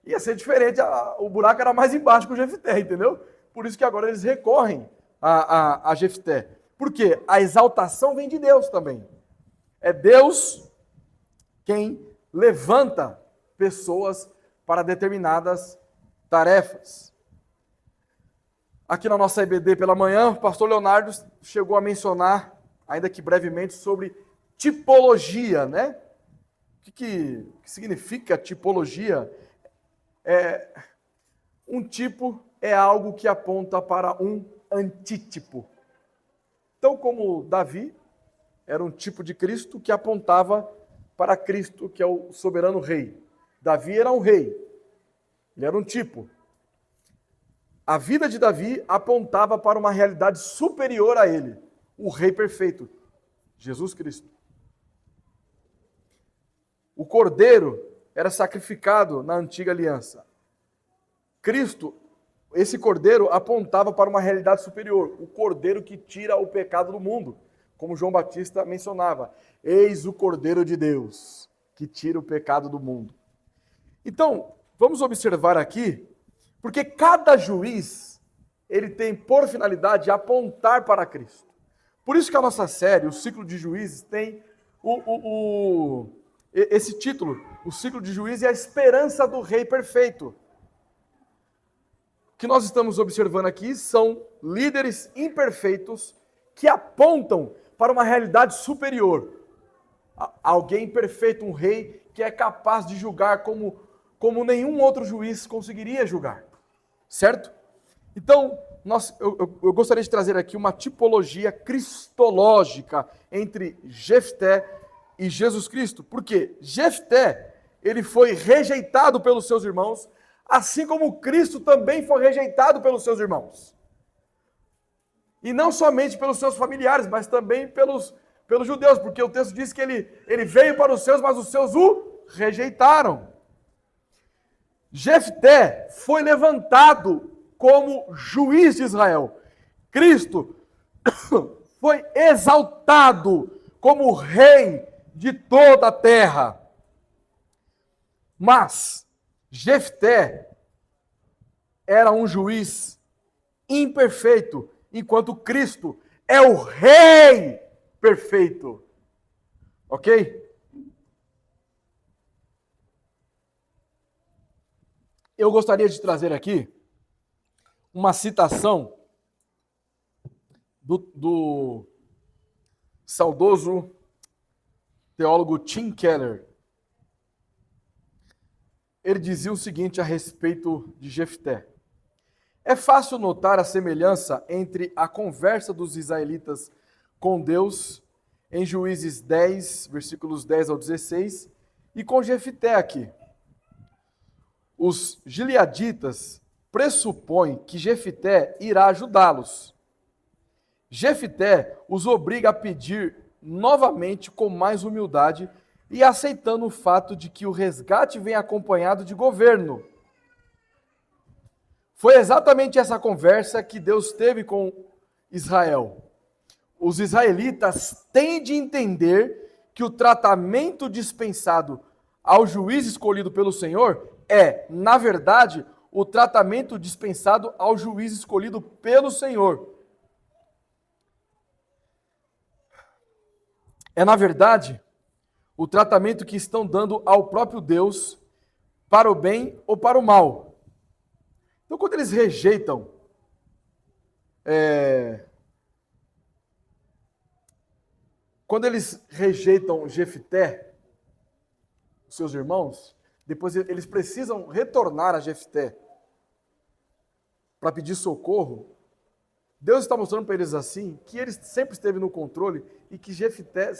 ia ser diferente, o buraco era mais embaixo que o Jefté, entendeu? Por isso que agora eles recorrem a Jefté. Por quê? A exaltação vem de Deus também. É Deus quem levanta pessoas para determinadas tarefas. Aqui na nossa EBD pela manhã, o pastor Leonardo chegou a mencionar, ainda que brevemente, sobre tipologia, né? O que significa tipologia? Um tipo é algo que aponta para um antítipo. Então, como Davi era um tipo de Cristo que apontava para Cristo, que é o soberano rei. Davi era um rei, ele era um tipo. A vida de Davi apontava para uma realidade superior a ele, o rei perfeito, Jesus Cristo. O cordeiro era sacrificado na antiga aliança. Cristo, esse cordeiro apontava para uma realidade superior, o cordeiro que tira o pecado do mundo, como João Batista mencionava. Eis o Cordeiro de Deus, que tira o pecado do mundo. Então, vamos observar aqui, porque cada juiz, ele tem por finalidade apontar para Cristo. Por isso que a nossa série, o ciclo de juízes, tem esse título, o ciclo de juízes é a esperança do rei perfeito. O que nós estamos observando aqui são líderes imperfeitos que apontam para uma realidade superior. Alguém perfeito, um rei que é capaz de julgar como nenhum outro juiz conseguiria julgar. Certo? Então, eu gostaria de trazer aqui uma tipologia cristológica entre Jefté e Jesus Cristo. Porque Jefté ele foi rejeitado pelos seus irmãos, assim como Cristo também foi rejeitado pelos seus irmãos. E não somente pelos seus familiares, mas também pelos judeus, porque o texto diz que ele veio para os seus, mas os seus o rejeitaram. Jefté foi levantado como juiz de Israel. Cristo foi exaltado como rei de toda a terra. Mas Jefté era um juiz imperfeito, enquanto Cristo é o rei perfeito. Ok? Eu gostaria de trazer aqui uma citação do saudoso teólogo Tim Keller. Ele dizia o seguinte a respeito de Jefté: é fácil notar a semelhança entre a conversa dos israelitas com Deus em Juízes 10, versículos 10 ao 16, e com Jefté aqui. Os gileaditas pressupõem que Jefté irá ajudá-los. Jefté os obriga a pedir novamente com mais humildade e aceitando o fato de que o resgate vem acompanhado de governo. Foi exatamente essa conversa que Deus teve com Israel. Os israelitas têm de entender que o tratamento dispensado ao juiz escolhido pelo Senhor é, na verdade, o tratamento dispensado ao juiz escolhido pelo Senhor. É, na verdade, o tratamento que estão dando ao próprio Deus para o bem ou para o mal. Então, quando eles rejeitam Jefté, seus irmãos, depois eles precisam retornar a Jefté para pedir socorro. Deus está mostrando para eles assim que ele sempre esteve no controle e que Jefté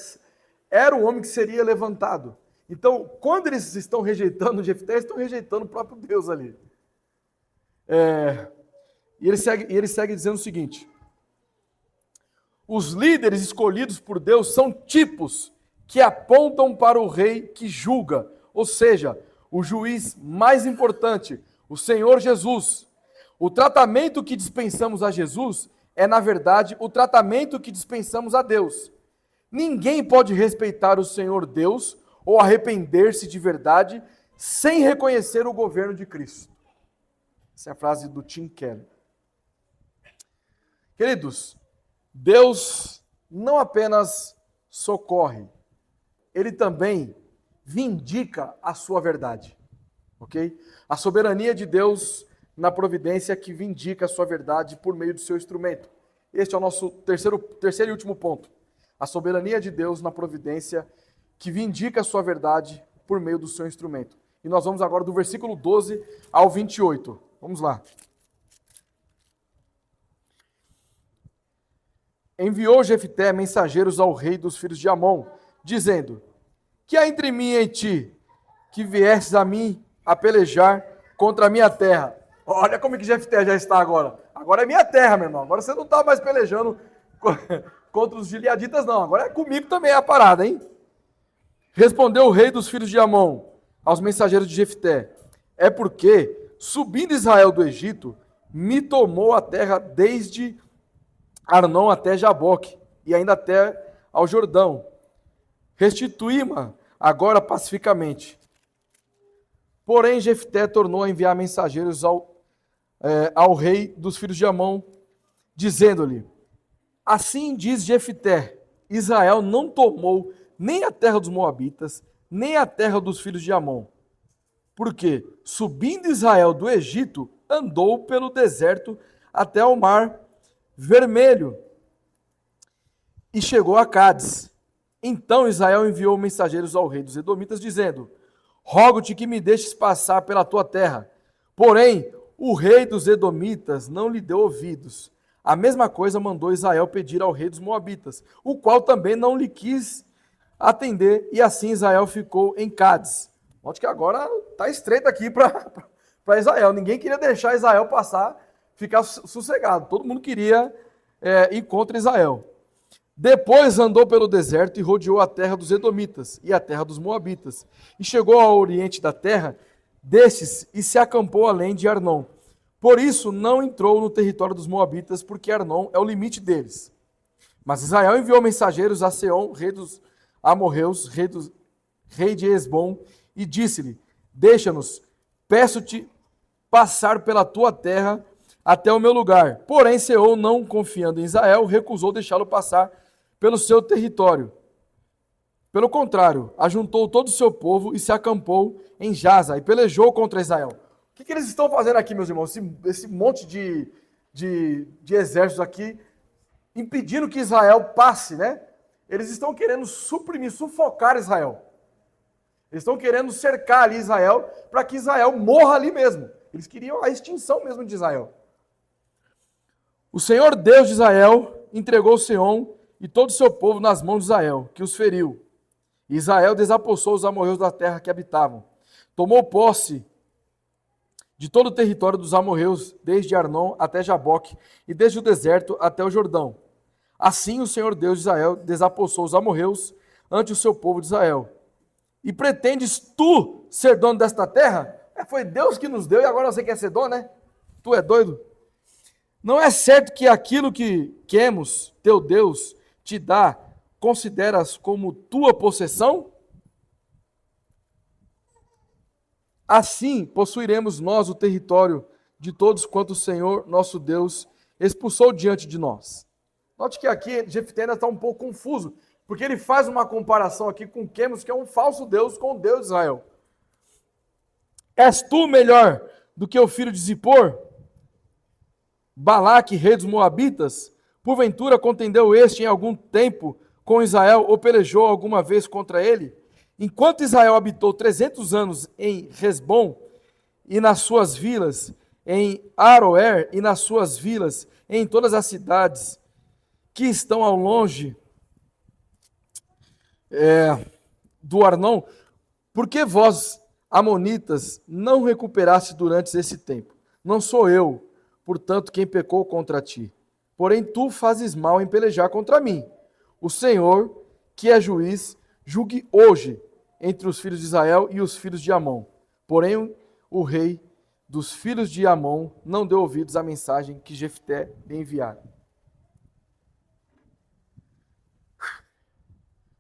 era o homem que seria levantado. Então, quando eles estão rejeitando Jefté, eles estão rejeitando o próprio Deus ali. E ele segue dizendo o seguinte: os líderes escolhidos por Deus são tipos que apontam para o rei que julga, ou seja, o juiz mais importante, o Senhor Jesus. O tratamento que dispensamos a Jesus é, na verdade, o tratamento que dispensamos a Deus. Ninguém pode respeitar o Senhor Deus ou arrepender-se de verdade sem reconhecer o governo de Cristo. Essa é a frase do Tim Keller. Queridos, Deus não apenas socorre, Ele também vindica a sua verdade. Ok? A soberania de Deus na providência que vindica a sua verdade por meio do seu instrumento. Este é o nosso terceiro e último ponto. A soberania de Deus na providência que vindica a sua verdade por meio do seu instrumento. E nós vamos agora do versículo 12 ao 28. Vamos lá. Enviou Jefté mensageiros ao rei dos filhos de Amon, dizendo: que há entre mim e ti, que viesses a mim a pelejar contra a minha terra? Olha como que Jefté já está agora. Agora é minha terra, meu irmão. Agora você não está mais pelejando contra os gileaditas, não. Agora é comigo também a parada, hein? Respondeu o rei dos filhos de Amon aos mensageiros de Jefté: é porque, subindo Israel do Egito, me tomou a terra desde Arnon até Jaboque, e ainda até ao Jordão. Restituí-ma agora pacificamente. Porém, Jefté tornou a enviar mensageiros ao rei dos filhos de Amon, dizendo-lhe: assim diz Jefté, Israel não tomou nem a terra dos Moabitas, nem a terra dos filhos de Amon. Porque, subindo Israel do Egito, andou pelo deserto até o mar Vermelho e chegou a Cádiz. Então Israel enviou mensageiros ao rei dos Edomitas, dizendo: rogo-te que me deixes passar pela tua terra. Porém, o rei dos Edomitas não lhe deu ouvidos. A mesma coisa mandou Israel pedir ao rei dos Moabitas, o qual também não lhe quis atender, e assim Israel ficou em Cádiz Note que agora está estreito aqui para Israel. Ninguém queria deixar Israel passar, ficar sossegado. Todo mundo queria ir contra Israel. Depois andou pelo deserto e rodeou a terra dos Edomitas e a terra dos Moabitas. E chegou ao oriente da terra destes e se acampou além de Arnon. Por isso não entrou no território dos Moabitas, porque Arnon é o limite deles. Mas Israel enviou mensageiros a Seom, rei dos amorreus, rei de Esbom, e disse-lhe: deixa-nos, peço-te passar pela tua terra até o meu lugar. Porém, Seom, não confiando em Israel, recusou deixá-lo passar pelo seu território. Pelo contrário, ajuntou todo o seu povo e se acampou em Jaza e pelejou contra Israel. O que eles estão fazendo aqui, meus irmãos? Esse monte de exércitos aqui, impedindo que Israel passe, né? Eles estão querendo suprimir, sufocar Israel. Eles estão querendo cercar ali Israel para que Israel morra ali mesmo. Eles queriam a extinção mesmo de Israel. O Senhor Deus de Israel entregou Seom e todo o seu povo nas mãos de Israel, que os feriu. E Israel desapossou os amorreus da terra que habitavam. Tomou posse de todo o território dos amorreus, desde Arnon até Jaboque, e desde o deserto até o Jordão. Assim o Senhor Deus de Israel desapossou os amorreus ante o seu povo de Israel. E pretendes tu ser dono desta terra? Foi Deus que nos deu e agora você quer ser dono, né? Tu é doido? Não é certo que aquilo que Quemos, teu Deus, te dá, consideras como tua possessão? Assim possuiremos nós o território de todos quanto o Senhor, nosso Deus, expulsou diante de nós. Note que aqui Jefté ainda está um pouco confuso, porque ele faz uma comparação aqui com Quemos, que é um falso Deus, com o Deus de Israel. És tu melhor do que o filho de Zippor? Balaque, rei dos Moabitas? Porventura contendeu este em algum tempo com Israel ou pelejou alguma vez contra ele? Enquanto Israel habitou 300 anos em Resbom e nas suas vilas, em Aroer e nas suas vilas, em todas as cidades que estão ao longe do Arnon, por que vós, amonitas, não recuperaste durante esse tempo? Não sou eu, portanto, quem pecou contra ti. Porém, tu fazes mal em pelejar contra mim. O Senhor, que é juiz, julgue hoje entre os filhos de Israel e os filhos de Amon. Porém, o rei dos filhos de Amon não deu ouvidos à mensagem que Jefté lhe enviara.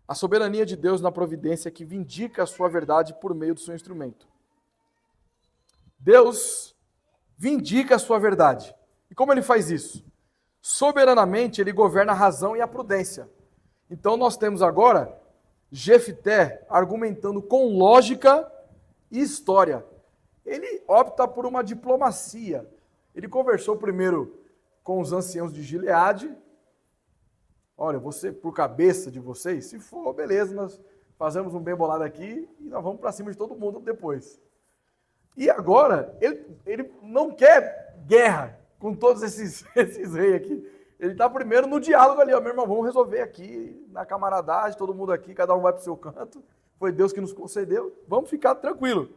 A soberania de Deus na providência que vindica a sua verdade por meio do seu instrumento. Deus vindica a sua verdade. E como ele faz isso? Soberanamente ele governa a razão e a prudência. Então nós temos agora Jefté argumentando com lógica e história. Ele opta por uma diplomacia. Ele conversou primeiro com os anciãos de Gileade. Olha, você por cabeça de vocês, se for, beleza, nós fazemos um bem bolado aqui e nós vamos para cima de todo mundo depois. E agora, ele não quer guerra com todos esses reis aqui. Ele está primeiro no diálogo ali, ó, meu irmão, vamos resolver aqui, na camaradagem, todo mundo aqui, cada um vai para o seu canto. Foi Deus que nos concedeu, vamos ficar tranquilo.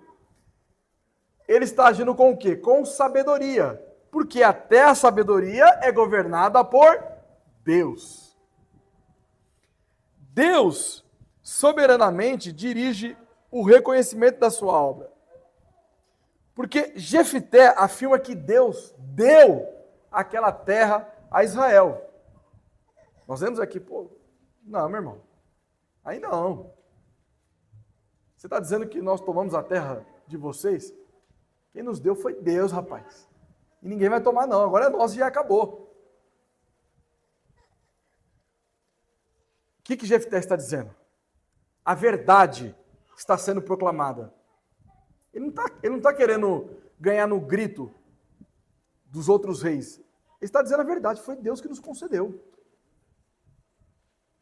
Ele está agindo com o quê? Com sabedoria. Porque até a sabedoria é governada por Deus. Deus soberanamente dirige o reconhecimento da sua obra. Porque Jefté afirma que Deus deu aquela terra a Israel. Nós vemos aqui, não, meu irmão, aí não. Você está dizendo que nós tomamos a terra de vocês? Quem nos deu foi Deus, rapaz. E ninguém vai tomar não, agora é nosso e já acabou. O que Jefté está dizendo? A verdade está sendo proclamada. Ele não está querendo ganhar no grito dos outros reis. Ele está dizendo a verdade, foi Deus que nos concedeu.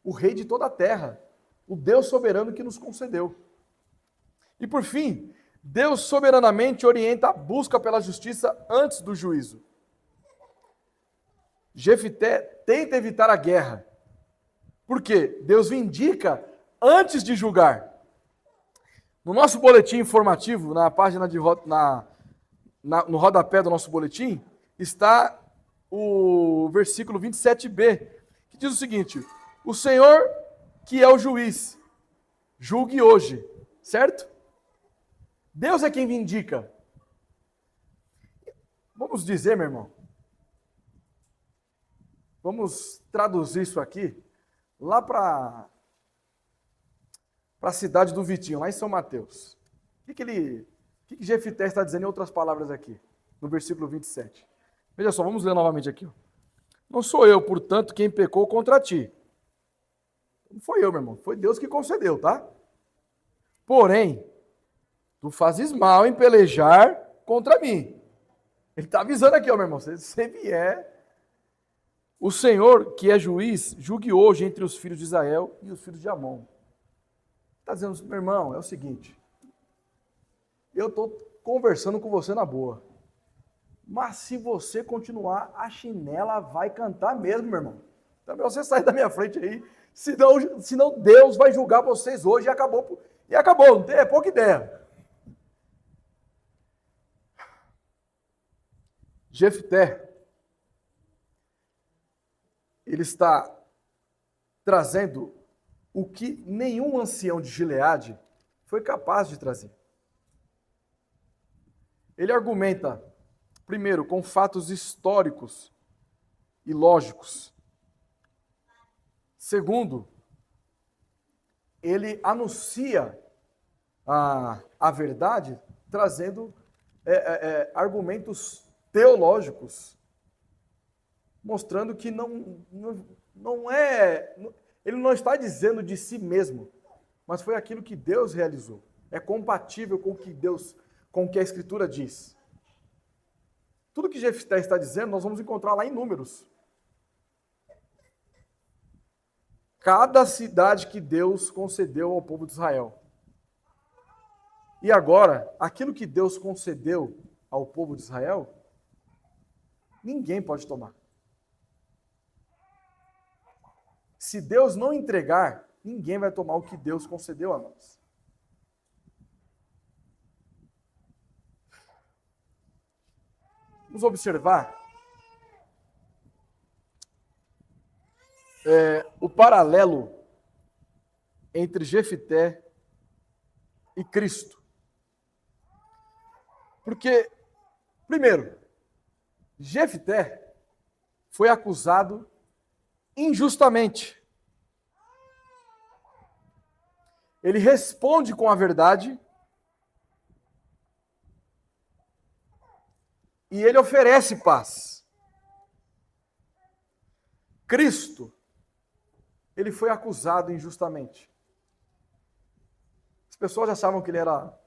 O rei de toda a terra, o Deus soberano que nos concedeu. E por fim, Deus soberanamente orienta a busca pela justiça antes do juízo. Jefté tenta evitar a guerra. Por quê? Deus vindica antes de julgar. No nosso boletim informativo, na página no rodapé do nosso boletim, está o versículo 27b, que diz o seguinte: o Senhor, que é o juiz, julgue hoje, certo? Deus é quem vindica. Vamos dizer, meu irmão, vamos traduzir isso aqui lá para a cidade do Vitinho, lá em São Mateus. O que Jefté está dizendo em outras palavras aqui, no versículo 27? Veja só, vamos ler novamente aqui. Não sou eu, portanto, quem pecou contra ti. Não foi eu, meu irmão, foi Deus que concedeu, tá? Porém, tu fazes mal em pelejar contra mim. Ele está avisando aqui, ó, meu irmão, se você vier, o Senhor, que é juiz, julgue hoje entre os filhos de Israel e os filhos de Amon. Está dizendo, meu irmão, é o seguinte, eu estou conversando com você na boa, mas se você continuar, a chinela vai cantar mesmo, meu irmão. Então, você sai da minha frente aí, senão Deus vai julgar vocês hoje e acabou, não tem, é pouca ideia. Jefté, ele está trazendo o que nenhum ancião de Gileade foi capaz de trazer. Ele argumenta, primeiro, com fatos históricos e lógicos. Segundo, ele anuncia a verdade trazendo argumentos teológicos, mostrando que não é, ele não está dizendo de si mesmo, mas foi aquilo que Deus realizou. É compatível com o que a Escritura diz. Tudo que Jefté está dizendo, nós vamos encontrar lá em Números. Cada cidade que Deus concedeu ao povo de Israel. E agora, aquilo que Deus concedeu ao povo de Israel, ninguém pode tomar. Se Deus não entregar, ninguém vai tomar o que Deus concedeu a nós. Vamos observar o paralelo entre Jefté e Cristo. Porque, primeiro, Jefté foi acusado injustamente. Ele responde com a verdade e ele oferece paz. Cristo, ele foi acusado injustamente. As pessoas achavam que ele era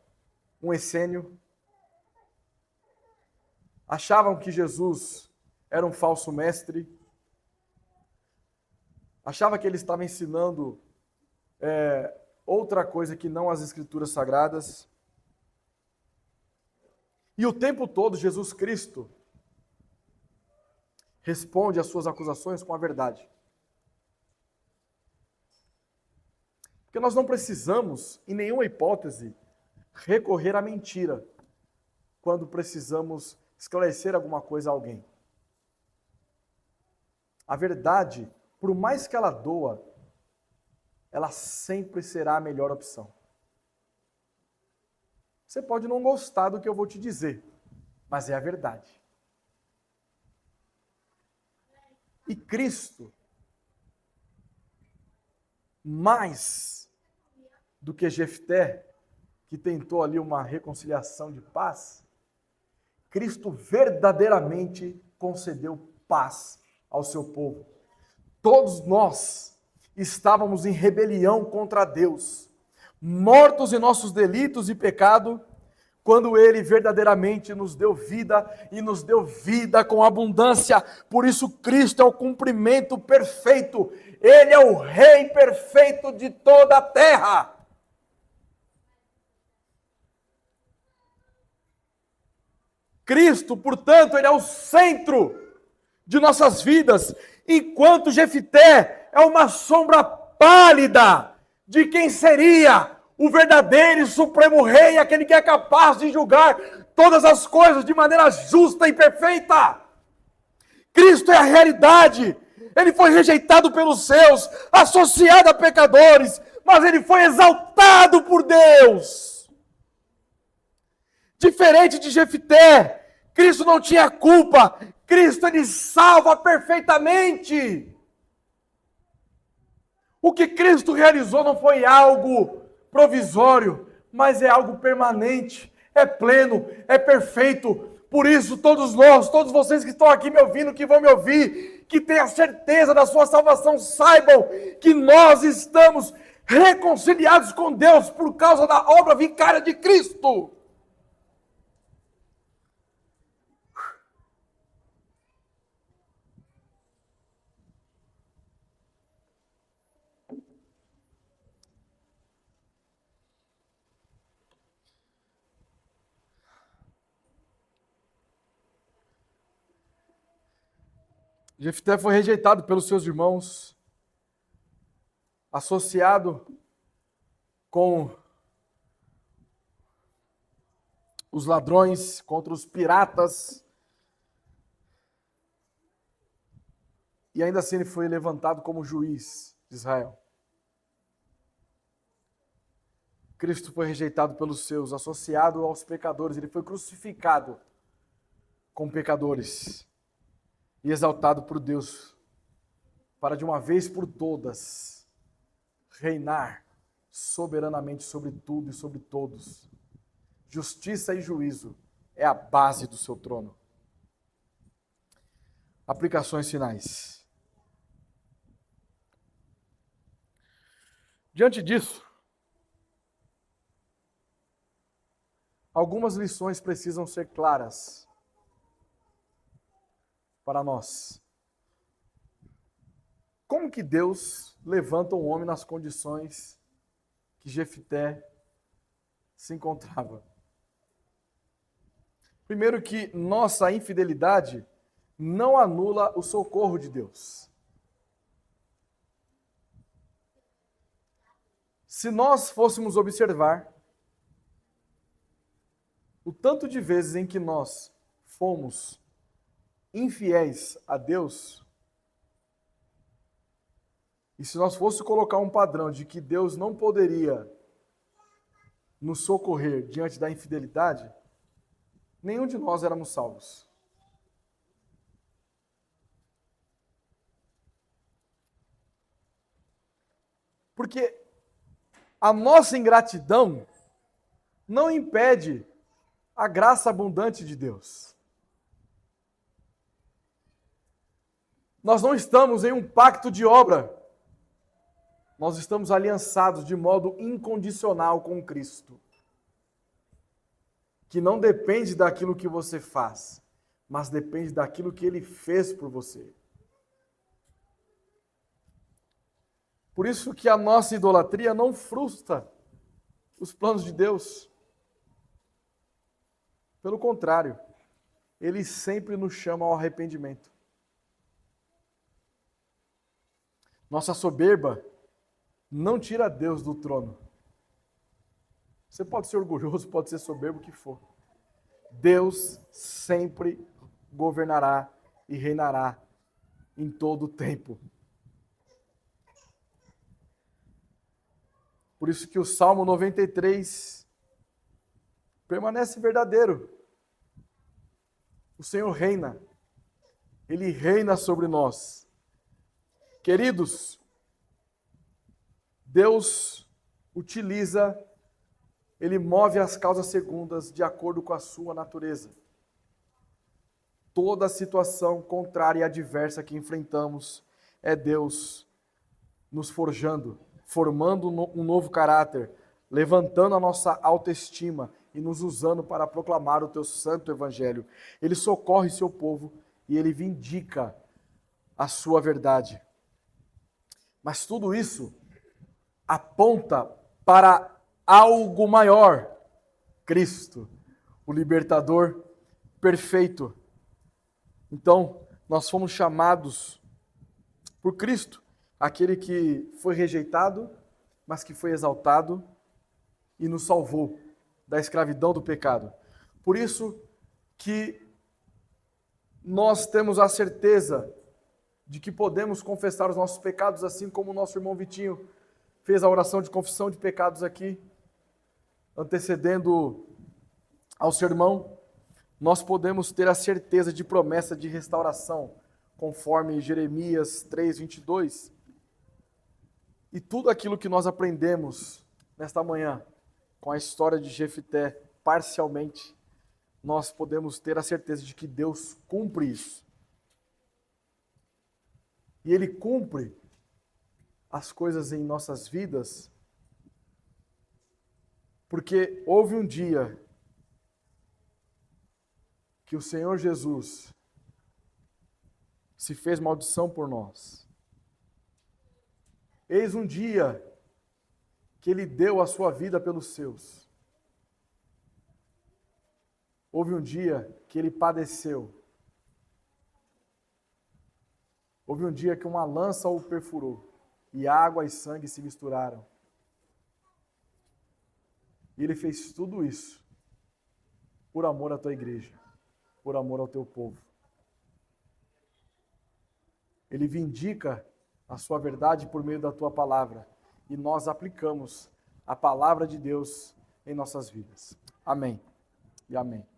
um essênio, achavam que Jesus era um falso mestre, achavam que ele estava ensinando outra coisa que não as Escrituras Sagradas. E o tempo todo Jesus Cristo responde às suas acusações com a verdade. Porque nós não precisamos, em nenhuma hipótese, recorrer à mentira quando precisamos esclarecer alguma coisa a alguém. A verdade, por mais que ela doa, ela sempre será a melhor opção. Você pode não gostar do que eu vou te dizer, mas é a verdade. E Cristo, mais do que Jefté, que tentou ali uma reconciliação de paz, Cristo verdadeiramente concedeu paz ao seu povo. Todos nós estávamos em rebelião contra Deus, mortos em nossos delitos e pecado, quando Ele verdadeiramente nos deu vida e nos deu vida com abundância. Por isso Cristo é o cumprimento perfeito. Ele é o Rei perfeito de toda a terra. Cristo, portanto, Ele é o centro de nossas vidas, enquanto Jefté é uma sombra pálida de quem seria o verdadeiro e supremo rei, aquele que é capaz de julgar todas as coisas de maneira justa e perfeita. Cristo é a realidade. Ele foi rejeitado pelos seus, associado a pecadores, mas ele foi exaltado por Deus. Diferente de Jefté, Cristo não tinha culpa. Cristo, ele salva perfeitamente. O que Cristo realizou não foi algo provisório, mas é algo permanente, é pleno, é perfeito. Por isso, todos nós, todos vocês que estão aqui me ouvindo, que vão me ouvir, que tenham a certeza da sua salvação, saibam que nós estamos reconciliados com Deus por causa da obra vicária de Cristo. Jefté foi rejeitado pelos seus irmãos, associado com os ladrões, contra os piratas. E ainda assim ele foi levantado como juiz de Israel. Cristo foi rejeitado pelos seus, associado aos pecadores. Ele foi crucificado com pecadores e exaltado por Deus, para de uma vez por todas reinar soberanamente sobre tudo e sobre todos. Justiça e juízo é a base do seu trono. Aplicações finais. Diante disso, algumas lições precisam ser claras para nós. Como que Deus levanta um homem nas condições que Jefté se encontrava? Primeiro, que nossa infidelidade não anula o socorro de Deus. Se nós fôssemos observar o tanto de vezes em que nós fomos infiéis a Deus, e se nós fôssemos colocar um padrão de que Deus não poderia nos socorrer diante da infidelidade, nenhum de nós éramos salvos. Porque a nossa ingratidão não impede a graça abundante de Deus. Nós não estamos em um pacto de obra. Nós estamos aliançados de modo incondicional com Cristo, que não depende daquilo que você faz, mas depende daquilo que Ele fez por você. Por isso que a nossa idolatria não frustra os planos de Deus. Pelo contrário, Ele sempre nos chama ao arrependimento. Nossa soberba não tira Deus do trono. Você pode ser orgulhoso, pode ser soberbo, o que for. Deus sempre governará e reinará em todo o tempo. Por isso que o Salmo 93 permanece verdadeiro. O Senhor reina. Ele reina sobre nós. Queridos, Deus utiliza, Ele move as causas segundas de acordo com a sua natureza. Toda situação contrária e adversa que enfrentamos é Deus nos forjando, formando um novo caráter, levantando a nossa autoestima e nos usando para proclamar o teu santo evangelho. Ele socorre seu povo e Ele vindica a sua verdade. Mas tudo isso aponta para algo maior, Cristo, o libertador perfeito. Então, nós fomos chamados por Cristo, aquele que foi rejeitado, mas que foi exaltado, e nos salvou da escravidão do pecado. Por isso que nós temos a certeza de que podemos confessar os nossos pecados, assim como o nosso irmão Vitinho fez a oração de confissão de pecados aqui, antecedendo ao sermão. Nós podemos ter a certeza de promessa de restauração, conforme Jeremias 3:22. E tudo aquilo que nós aprendemos nesta manhã, com a história de Jefté, parcialmente, nós podemos ter a certeza de que Deus cumpre isso. E Ele cumpre as coisas em nossas vidas, porque houve um dia que o Senhor Jesus se fez maldição por nós. Eis um dia que Ele deu a sua vida pelos seus. Houve um dia que Ele padeceu. Houve um dia que uma lança o perfurou e água e sangue se misturaram. E Ele fez tudo isso por amor à tua igreja, por amor ao teu povo. Ele vindica a sua verdade por meio da tua palavra e nós aplicamos a palavra de Deus em nossas vidas. Amém e amém.